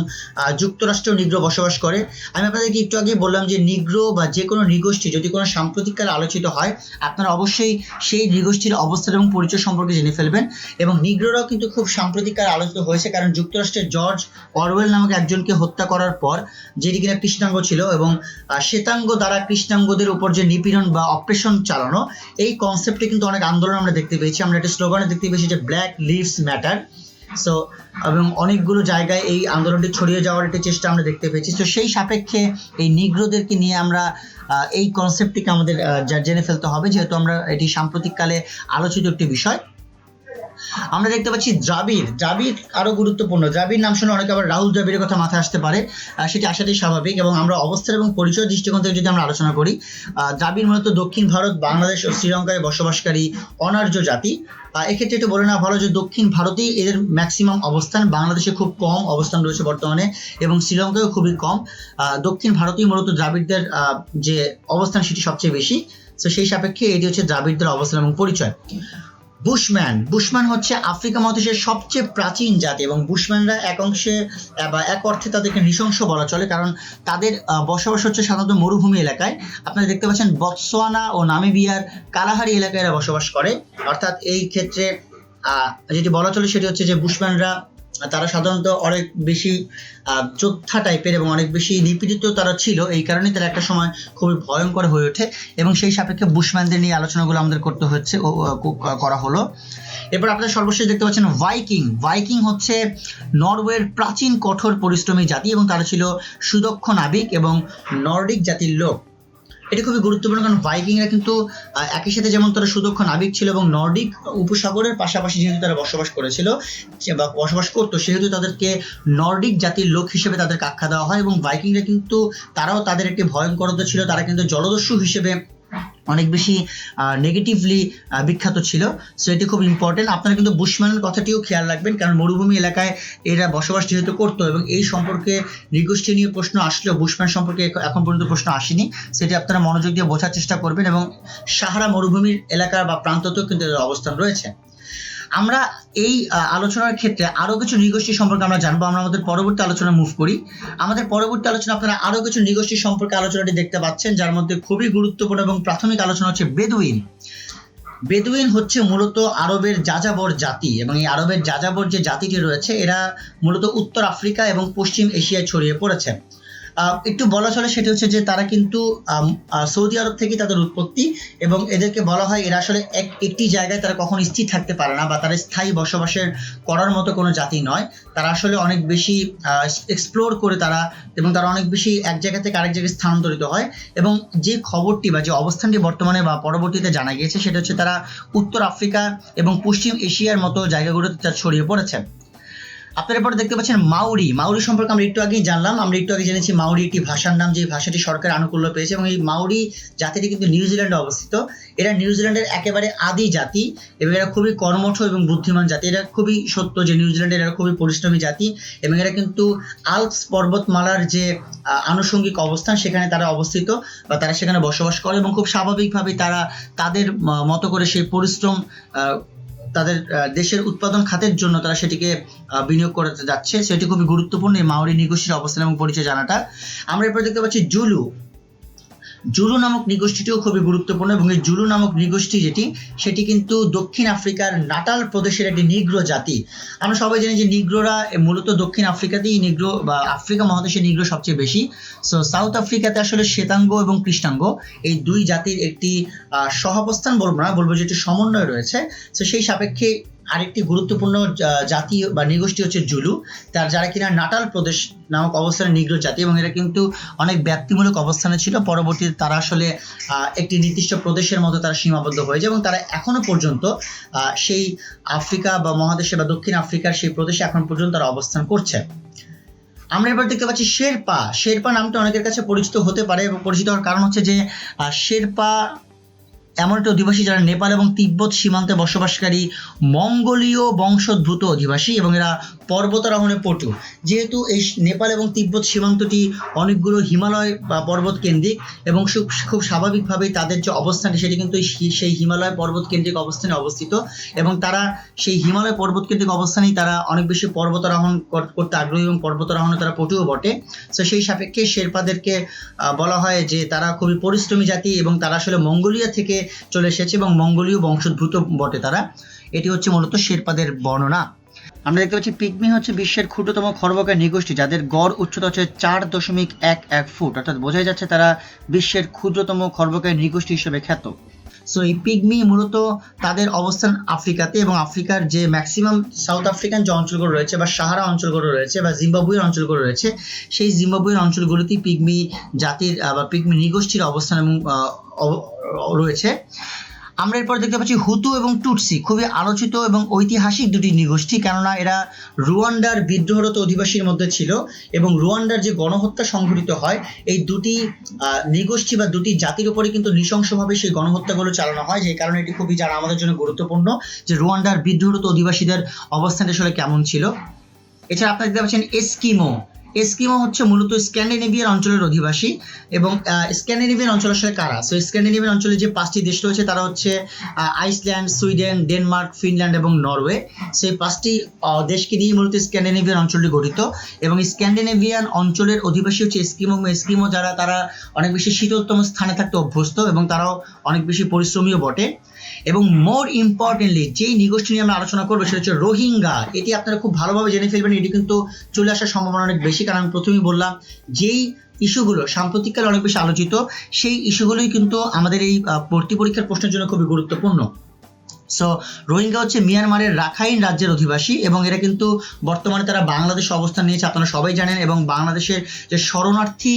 যুক্তরাষ্ট্রেও নিগ্রো বসবাস করে। আমি আপনাদেরকে একটু আগে বললাম যে নিগ্রো বা যে কোনো নৃগোষ্ঠী যদি কোনো সাম্প্রতিককালে আলোচিত হয়, আপনারা অবশ্যই সেই নৃগোষ্ঠীর অবস্থান এবং পরিচয় সম্পর্কে জেনে ফেলবেন। এবং নিগ্রোরাও কিন্তু খুব সাম্প্রতিককালে আলোচিত হয়েছে, কারণ যুক্তরাষ্ট্রের জর্জ অরওয়েল নামক একজনকে হত্যা করার পর, যেটি কিনা কৃষ্ণাঙ্গ ছিল, এবং শ্বেতাঙ্গ দ্বারা কৃষ্ণাঙ্গদের উপর যে নিপীড়ন বা অপারেশন চালানো, এই কনসেপ্টে কিন্তু অনেক আন্দোলন আমরা দেখতে পেয়েছি। আমরা একটা স্লোগানে দেখতে পেয়েছি যে ব্ল্যাক লিভস ম্যাটার। সো এবং অনেকগুলো জায়গায় এই আন্দোলনটি ছড়িয়ে যাওয়ার একটি চেষ্টা আমরা দেখতে পেয়েছি। তো সেই সাপেক্ষে এই নিগ্রোদেরকে নিয়ে আমরা এই কনসেপ্টটিকে আমাদের জেনে ফেলতে হবে, যেহেতু আমরা এটি সাম্প্রতিককালে আলোচিত একটি বিষয়। আমরা দেখতে পাচ্ছি দ্রাবিড় আরো গুরুত্বপূর্ণ। দ্রাবিড় নাম শুনে অনেকে আবার রাহুল দ্রাবিড়ের কথা মাথায় আসতে পারে, সেটি আসাটাই স্বাভাবিক। এবং আমরা অবস্থান এবং পরিচয় দৃষ্টিকোণ থেকে যদি আমরা আলোচনা করি, দ্রাবিড় মূলত দক্ষিণ ভারত, বাংলাদেশ ও শ্রীলঙ্কায় বসবাসকারী অনার্য জাতি। এক্ষেত্রে একটু বলে নেওয়া ভালো যে দক্ষিণ ভারতেই এদের ম্যাক্সিমাম অবস্থান, বাংলাদেশে খুব কম অবস্থান রয়েছে বর্তমানে, এবং শ্রীলঙ্কায়ও খুবই কম। দক্ষিণ ভারতেই মূলত দ্রাবিড়দের যে অবস্থান সেটি সবচেয়ে বেশি। তো সেই সাপেক্ষে এটি হচ্ছে দ্রাবিড়দের অবস্থান এবং পরিচয়। বুশম্যান হচ্ছে আফ্রিকা মহাদেশের সবচেয়ে প্রাচীন জাতি, এবং বুশম্যানরা এক অংশে বা এক অর্থে তাদেরকে নৃশংস বলা চলে, কারণ তাদের বসবাস হচ্ছে সাধারণত মরুভূমি এলাকায়। আপনারা দেখতে পাচ্ছেন বতসোয়ানা ও নামিবিয়ার কালাহারি এলাকায় এরা বসবাস করে। অর্থাৎ এই ক্ষেত্রে যেটি বলা চলে সেটি হচ্ছে যে বুশম্যানরা তারা সাধারণত অনেক বেশি যোদ্ধা টাইপের এবং অনেক বেশি নিপীড়িত তারা ছিল, এই কারণে তারা একটা সময় খুবই ভয়ঙ্কর হয়ে ওঠে, এবং সেই সাপেক্ষে বুশম্যানদের নিয়ে আলোচনাগুলো আমাদের করতে হচ্ছে করা হলো। এরপর আপনারা সর্বশেষ দেখতে পাচ্ছেন ভাইকিং হচ্ছে নরওয়ের প্রাচীন কঠোর পরিশ্রমী জাতি, এবং তারা ছিল সুদক্ষ নাবিক এবং নর্ডিক জাতির লোক। এটি খুবই গুরুত্বপূর্ণ, কারণ ভাইকিংরা কিন্তু একই সাথে যেমন তারা সুদক্ষ নাবিক ছিল এবং নর্ডিক উপসাগরের পাশাপাশি যেহেতু তারা বসবাস করেছিল বা বসবাস করতো, সেহেতু তাদেরকে নর্ডিক জাতির লোক হিসেবে তাদেরকে আখ্যা দেওয়া হয়। এবং ভাইকিংরা কিন্তু তারাও তাদের একটি ভয়ঙ্করতা ছিল, তারা কিন্তু জলদস্যু হিসেবে অনেক বেশি নেগেটিভলি বিখ্যাত ছিল। সো এটি খুব ইম্পর্টেন্ট। আপনারা কিন্তু বুশম্যানের কথাটিও খেয়াল রাখবেন, কারণ মরুভূমি এলাকায় এরা বসবাস যেহেতু করতো, এবং এই সম্পর্কে নৃগোষ্ঠী নিয়ে প্রশ্ন আসলেও বুশম্যান সম্পর্কে এখন পর্যন্ত প্রশ্ন আসেনি, সেটি আপনারা মনোযোগ দিয়ে বোঝার চেষ্টা করবেন। এবং সাহারা মরুভূমির এলাকা বা প্রান্ততেও কিন্তু এদের অবস্থান রয়েছে। আমরা এই আলোচনার ক্ষেত্রে আরো কিছু নৃগোষ্ঠী সম্পর্কে আমরা জানবো। আমরা আমাদের পরবর্তী আলোচনা মুভ করি। আমাদের পরবর্তী আলোচনা আপনারা আরো কিছু নৃগোষ্ঠী সম্পর্কে আলোচনাটি দেখতে পাচ্ছেন, যার মধ্যে খুবই গুরুত্বপূর্ণ এবং প্রাথমিক আলোচনা হচ্ছে বেদুইন হচ্ছে মূলত আরবের যাযাবর জাতি, এবং এই আরবের যাযাবর যে জাতিটি রয়েছে এরা মূলত উত্তর আফ্রিকা এবং পশ্চিম এশিয়ায় ছড়িয়ে পড়েছে। একটু বলা চলে সেটি হচ্ছে যে তারা কিন্তু সৌদি আরব থেকে তাদের উৎপত্তি, এবং এদেরকে বলা হয় এরা আসলে একটি জায়গায় তারা কখনো স্থির থাকতে পারে না, বা তারা স্থায়ী বসবাসের করার মতো কোনো জাতি নয়। তারা আসলে অনেক বেশি এক্সপ্লোর করে তারা, এবং তারা অনেক বেশি এক জায়গা থেকে আরেক জায়গায় স্থানান্তরিত হয়। এবং যে খবরটি বা যে অবস্থানটি বর্তমানে বা পরবর্তীতে জানা গিয়েছে সেটা হচ্ছে তারা উত্তর আফ্রিকা এবং পশ্চিম এশিয়ার মতো জায়গাগুলোতে তারা ছড়িয়ে পড়েছে। আপনারা পরে দেখতে পাচ্ছেন মাউরি সম্পর্কে আমরা একটু আগেই জানলাম। আমরা একটু আগে জেনেছি মাউরি একটি ভাষার নাম, যে ভাষাটি সরকার আনুকূল্য পেয়েছে, এবং এই মাউরি জাতিটি কিন্তু নিউজিল্যান্ডে অবস্থিত। এরা নিউজিল্যান্ডের একেবারে আদি জাতি, এবং এরা খুবই কর্মঠ এবং বুদ্ধিমান জাতি। এটা খুবই সত্য যে নিউজিল্যান্ডের এরা খুবই পরিশ্রমী জাতি, এবং এরা কিন্তু আল্পস পর্বতমালার যে আনুষঙ্গিক অবস্থান সেখানে তারা অবস্থিত, বা তারা সেখানে বসবাস করে, এবং খুব স্বাভাবিকভাবে তারা তাদের মতো করে সেই পরিশ্রম তাদের দেশের উৎপাদন খাতের জন্য তারা সেটিকে বিনিয়োগ করতে যাচ্ছে। সেটি খুবই গুরুত্বপূর্ণ এই মাওরি নৃগোষ্ঠীর অবস্থান এবং পরিচয় জানাটা। আমরা এরপর দেখতে পাচ্ছি জুলু নামক নৃগোষ্ঠীটিও খুবই গুরুত্বপূর্ণ, এবং এই জুলু নামক নৃগোষ্ঠী সেটি কিন্তু দক্ষিণ আফ্রিকার নাটাল প্রদেশের একটি নিগ্রো জাতি। আমরা সবাই জানি যে নিগ্রোরা মূলত দক্ষিণ আফ্রিকাতেই নিগ্রো, বা আফ্রিকা মহাদেশে নিগ্রো সবচেয়ে বেশি। সো সাউথ আফ্রিকাতে আসলে শ্বেতাঙ্গ এবং কৃষ্ণাঙ্গ এই দুই জাতির একটি সহাবস্থান বলবো না, বলবো যে একটি সমন্বয় রয়েছে। সো সেই সাপেক্ষে আরেকটি গুরুত্বপূর্ণ জাতি বা নৃগোষ্ঠী হচ্ছে জুলু, যারা কিনা নাটাল প্রদেশ নামক অবস্থানে নিগ্রো জাতি, এবং এরা কিন্তু অনেক ব্যক্তিমূলক অবস্থানে ছিল। পরবর্তীতে তারা আসলে একটি নির্দিষ্ট প্রদেশের মতো তারা সীমাবদ্ধ হয়ে যায়, এবং তারা এখনো পর্যন্ত সেই আফ্রিকা বা মহাদেশে বা দক্ষিণ আফ্রিকার সেই প্রদেশে এখন পর্যন্ত তারা অবস্থান করছে। আমরা এবার দেখতে পাচ্ছি শেরপা নামটা অনেকের কাছে পরিচিত হতে পারে, এবং পরিচিত হওয়ার কারণ হচ্ছে যে শেরপা এমন একটা অধিবাসী যারা নেপাল এবং তিব্বত সীমান্তে বসবাসকারী মঙ্গোলীয় বংশোদ্ভূত অধিবাসী, এবং এরা পর্বতারোহণে পটু। যেহেতু এই নেপাল এবং তিব্বত সীমান্তটি অনেকগুলো হিমালয় বা পর্বত কেন্দ্রিক, এবং খুব স্বাভাবিকভাবেই তাদের যে অবস্থানটি সেটি কিন্তু সেই হিমালয় পর্বত কেন্দ্রিক অবস্থানে অবস্থিত, এবং তারা সেই হিমালয় পর্বত কেন্দ্রিক অবস্থানেই তারা অনেক বেশি পর্বতারোহণ করতে আগ্রহী, এবং পর্বতারোহণে তারা পটুও বটে। তো সেই সাপেক্ষে শেরপাদেরকে বলা হয় যে তারা খুবই পরিশ্রমী জাতি, এবং তারা আসলে মঙ্গোলিয়া থেকে চলে এসেছে এবং মঙ্গোলীয় বংশোদ্ভূত বটে তারা। এটি হচ্ছে মূলত শেরপাদের বর্ণনা। আমরা দেখতে পাচ্ছি পিগমি হচ্ছে বিশ্বের ক্ষুদ্রতম খর্বকায় নৃগোষ্ঠী, যাদের গড় উচ্চতা হচ্ছে 4.11 ফুট, অর্থাৎ বোঝাই যাচ্ছে তারা বিশ্বের ক্ষুদ্রতম খর্বকায় নৃগোষ্ঠী হিসেবে খ্যাত। সো এই পিগমি মূলত তাদের অবস্থান আফ্রিকাতে, এবং আফ্রিকার যে ম্যাক্সিমাম সাউথ আফ্রিকান যে অঞ্চলগুলো রয়েছে বা সাহারা অঞ্চলগুলো রয়েছে বা জিম্বাবুয়ের অঞ্চলগুলো রয়েছে, সেই জিম্বাবুয়ের অঞ্চলগুলোতেই পিগমি জাতির বা পিগমি নৃগোষ্ঠীর অবস্থান এবং রয়েছে। আমরা এরপর দেখতে পাচ্ছি হুতু এবং টুটসি, খুবই আলোচিত এবং ঐতিহাসিক দুটি নৃগোষ্ঠী, কেননা এরা রুয়ান্ডার বিদ্রোহরত অধিবাসীর মধ্যে ছিল, এবং রুয়ান্ডার যে গণহত্যা সংঘটিত হয় এই দুটি নৃগোষ্ঠী বা দুটি জাতির উপরে কিন্তু নৃশংসভাবে সেই গণহত্যাগুলো চালানো হয়, যে কারণে এটি খুবই জানা আমাদের জন্য গুরুত্বপূর্ণ যে রুয়ান্ডার বিদ্রোহরত অধিবাসীদের অবস্থানটা আসলে কেমন ছিল। এছাড়া আপনারা দেখতে পাচ্ছেন এস্কিমো। এস্কিমো হচ্ছে মূলত স্ক্যান্ডিনেভিয়ান অঞ্চলের অধিবাসী, এবং স্ক্যান্ডিনেভিয়ান অঞ্চল আসলে কারা? সো স্ক্যান্ডিনেভিয়ান অঞ্চলে যে 5টি দেশ রয়েছে তারা হচ্ছে আইসল্যান্ড, সুইডেন, ডেনমার্ক, ফিনল্যান্ড এবং নরওয়ে। সেই 5টি দেশকে নিয়ে মূলত স্ক্যান্ডিনেভিয়ান অঞ্চলটি গঠিত, এবং স্ক্যান্ডিনেভিয়ান অঞ্চলের অধিবাসী হচ্ছে এস্কিমো। এস্কিমো যারা, তারা অনেক বেশি শীতলতম স্থানে থাকতে অভ্যস্ত, এবং তারাও অনেক বেশি পরিশ্রমীও বটে। এবং মোর ইম্পর্টেন্টলি যেই নৃগোষ্ঠী নিয়ে আমরা আলোচনা করবো সেটা হচ্ছে রোহিঙ্গা। এটি আপনারা খুব ভালোভাবে জেনে ফেলবেন, এটি কিন্তু চলে আসার সম্ভাবনা অনেক বেশি, কারণ আমি প্রথমেই বললাম যেই ইস্যুগুলো সাম্প্রতিককালে অনেক বেশি আলোচিত, সেই ইস্যুগুলোই কিন্তু আমাদের এই ভর্তি পরীক্ষার প্রশ্নের জন্য খুবই গুরুত্বপূর্ণ। সো রোহিঙ্গা হচ্ছে মিয়ানমারের রাখাইন রাজ্যের অধিবাসী, এবং এরা কিন্তু বর্তমানে তারা বাংলাদেশে অবস্থান নিয়েছে, আপনারা সবাই জানেন। এবং বাংলাদেশের যে শরণার্থী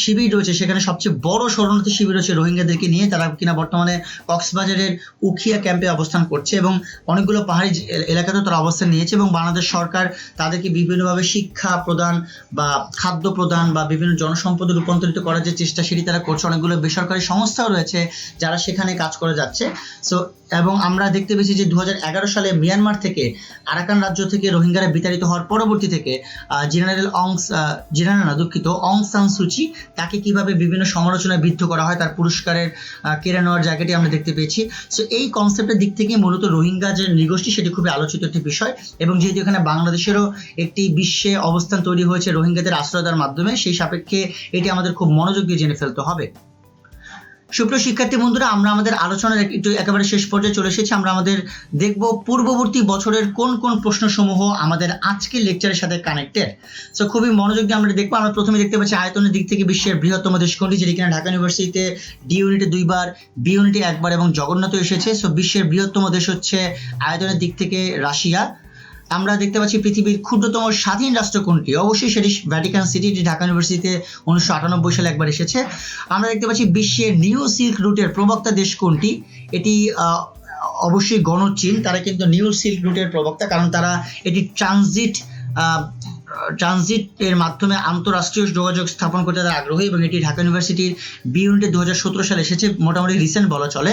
শিবির রয়েছে, সেখানে সবচেয়ে বড় শরণার্থী শিবির হচ্ছে রোহিঙ্গাদেরকে নিয়ে, তারা কিনা বর্তমানে কক্সবাজারের উখিয়া ক্যাম্পে অবস্থান করছে, এবং অনেকগুলো পাহাড়ি এলাকাতেও তারা অবস্থান নিয়েছে, এবং বাংলাদেশ সরকার তাদেরকে বিভিন্নভাবে শিক্ষা প্রদান বা খাদ্য প্রদান বা বিভিন্ন জনসম্পদে রূপান্তরিত করার যে চেষ্টা সেটি তারা করছে। অনেকগুলো বেসরকারি সংস্থাও রয়েছে যারা সেখানে কাজ করে যাচ্ছে। সো এবং আমরা দেখতে পেয়েছি যে 2011 সালে মিয়ানমার থেকে, আরাকান রাজ্য থেকে রোহিঙ্গারা বিতাড়িত হওয়ার পরবর্তী থেকে অং সান সুচি, তাকে কিভাবে বিভিন্ন সমালোচনায় বিদ্ধ করা হয়, তার পুরস্কারের কেড়ে নেওয়ার জায়গাটি আমরা দেখতে পেয়েছি। সো এই কনসেপ্টের দিক থেকে মূলত রোহিঙ্গা যে নৃগোষ্ঠী সেটি খুবই আলোচিত একটি বিষয়, এবং যেহেতু এখানে বাংলাদেশেরও একটি বিশ্বে অবস্থান তৈরি হয়েছে রোহিঙ্গাদের আশ্রয় দেওয়ার মাধ্যমে, সেই সাপেক্ষে এটি আমাদের খুব মনোযোগ দিয়ে জেনে ফেলতে হবে। সুপ্রিয় শিক্ষার্থী বন্ধুরা, আমরা আমাদের আলোচনার একটু একেবারে শেষ পর্যায়ে চলে এসেছি। আমরা আমাদের দেখব পূর্ববর্তী বছরের কোন কোন প্রশ্নসমূহ আমাদের আজকের লেকচারের সাথে কানেক্টেড। সো খুবই মনোযোগ দিয়ে আমরা দেখবো। আমরা প্রথমে দেখতে পাচ্ছি আয়তনের দিক থেকে বিশ্বের বৃহত্তম দেশ কোনটি, যেটি কিনা ঢাকা ইউনিভার্সিটিতে ডি ইউনিটে 2বার, বি ইউনিটে 1বার এবং জগন্নাথ এসেছে। সো বিশ্বের বৃহত্তম দেশ হচ্ছে আয়তনের দিক থেকে রাশিয়া। আমরা দেখতে পাচ্ছি পৃথিবীর ক্ষুদ্রতম স্বাধীন রাষ্ট্র কোনটি, অবশ্যই সেটি ভ্যাটিকান সিটি, যেটি ঢাকা ইউনিভার্সিটিতে 1998 সালে একবার এসেছে। আমরা দেখতে পাচ্ছি বিশ্বের নিউ সিল্ক রুটের প্রবক্তা দেশ কোনটি, এটি অবশ্যই গণচীন। তারা কিন্তু নিউ সিল্ক রুটের প্রবক্তা, কারণ তারা এটি ট্রানজিট এর মাধ্যমে আন্তঃরাষ্ট্রীয় যোগাযোগ স্থাপন করতে তারা আগ্রহী, এবং এটি ঢাকা ইউনিভার্সিটির বি ইউনিটে 2017 সালে এসেছে, মোটামুটি রিসেন্ট বলা চলে।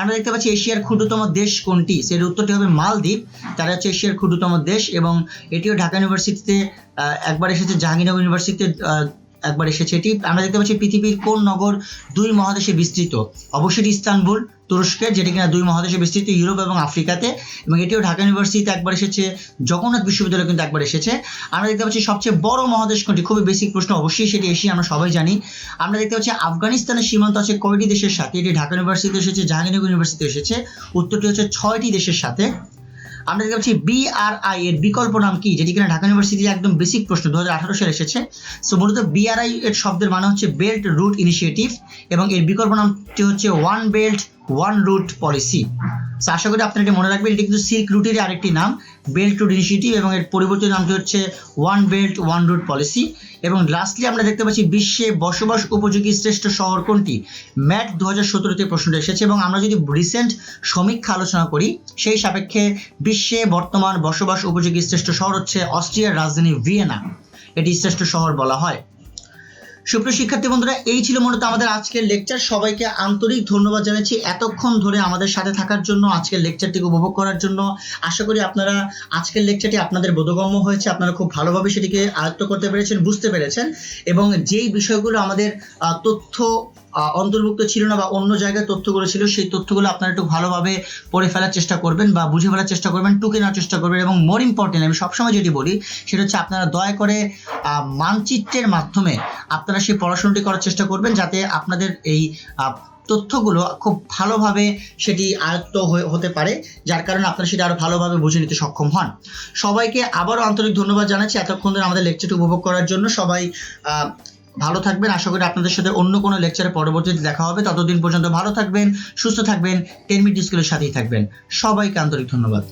আমরা দেখতে পাচ্ছি এশিয়ার ক্ষুদ্রতম দেশ কোনটি, সেটির উত্তরটি হবে মালদ্বীপ। তারা হচ্ছে এশিয়ার ক্ষুদ্রতম দেশ, এবং এটিও ঢাকা ইউনিভার্সিটিতে একবার এসেছে, জাহাঙ্গীরনগর ইউনিভার্সিটিতে একবার এসেছে এটি। আমরা দেখতে পাচ্ছি পৃথিবীর কোন নগর 2 মহাদেশে বিস্তৃত, অবশ্যই ইস্তানবুল তুরস্কের, যেটি কিনা 2 মহাদেশে বিস্তৃত, ইউরোপ এবং আফ্রিকাতে, এবং এটিও ঢাকা ইউনিভার্সিটিতে একবার এসেছে, জগন্নাথ বিশ্ববিদ্যালয় কিন্তু একবার এসেছে। আমরা দেখতে পাচ্ছি সবচেয়ে বড় মহাদেশ কোনটি, খুবই বেসিক প্রশ্ন, অবশ্যই সেটি এশিয়া, আমরা সবাই জানি। আমরা দেখতে পাচ্ছি আফগানিস্তানের সীমান্ত আছে কয়টি দেশের সাথে, এটি ঢাকা ইউনিভার্সিটিতে এসেছে, জাহাঙ্গীরনগর ইউনিভার্সিটিতে এসেছে, উত্তরটি হচ্ছে 6টি দেশের সাথে। আমরা দেখতে পাচ্ছি বিআরআই এর বিকল্প নাম কি, যেটি কিনা ঢাকা ইউনিভার্সিটির একদম বেসিক প্রশ্ন, 2018 সালে এসেছে। সো মূলত বিআরআই এর শব্দের মানে হচ্ছে বেল্ট রুট ইনিশিয়েটিভ, এবং এর বিকল্প নামটি হচ্ছে one belt one route policy. So আশা করি আপনারা এটা মনে রাখবেন, এটি কিন্তু সিল্ক রুটের আরেকটি নাম, বেল্ট রুট ইনিশিয়েটিভ, এবং এর পরিবর্তিত নামটি হচ্ছে one belt one route policy. এবং লাস্টলি আমরা দেখতে পাচ্ছি বিশ্বে বসবাস উপযোগী শ্রেষ্ঠ শহর কোনটি, ম্যাট 2017-তে প্রশ্নটা এসেছে, এবং আমরা যদি রিসেন্ট সমীক্ষা আলোচনা করি সেই সাপেক্ষে বিশ্বে বর্তমান বসবাস উপযোগী শ্রেষ্ঠ শহর হচ্ছে অস্ট্রিয়ার রাজধানী ভিয়েনা, এটি শ্রেষ্ঠ শহর বলা হয়। সুপ্রিয় শিক্ষার্থী বন্ধুরা, এই ছিল মূলত আমাদের আজকের লেকচার। সবাইকে আন্তরিক ধন্যবাদ জানাচ্ছি এতক্ষণ ধরে আমাদের সাথে থাকার জন্য, আজকের লেকচারটিকে উপভোগ করার জন্য। আশা করি আপনারা আজকের লেকচারটি আপনাদের বোধগম্য হয়েছে, আপনারা খুব ভালোভাবে সেটিকে আয়ত্ত করতে পেরেছেন, বুঝতে পেরেছেন, এবং যেই বিষয়গুলো আমাদের তথ্য অন্তর্ভুক্ত ছিল না বা অন্য জায়গায় তথ্যগুলো ছিল, সেই তথ্যগুলো আপনারা একটু ভালোভাবে পড়ে ফেলার চেষ্টা করবেন বা বুঝে ফেলার চেষ্টা করবেন, টুকে নেওয়ার চেষ্টা করবেন। এবং মোর ইম্পর্টেন্ট, আমি সবসময় যেটি বলি সেটা হচ্ছে আপনারা দয়া করে মানচিত্রের মাধ্যমে আপনারা সেই পড়াশোনাটি করার চেষ্টা করবেন, যাতে আপনাদের এই তথ্যগুলো খুব ভালোভাবে সেটি আয়ত্ত হতে পারে, যার কারণে আপনারা সেটা আরো ভালোভাবে বুঝে নিতে সক্ষম হন। সবাইকে আবারও আন্তরিক ধন্যবাদ জানাচ্ছি এতক্ষণ ধরে আমাদের লেকচারটি উপভোগ করার জন্য। সবাই ভালো থাকবেন। আশা করি আপনাদের সাথে অন্য কোনো লেকচারে পরবর্তীতে দেখা হবে। ততদিন পর্যন্ত ভালো থাকবেন, সুস্থ থাকবেন, 10 মিনিট স্কুলের সাথেই থাকবেন। সবাইকে আন্তরিক ধন্যবাদ।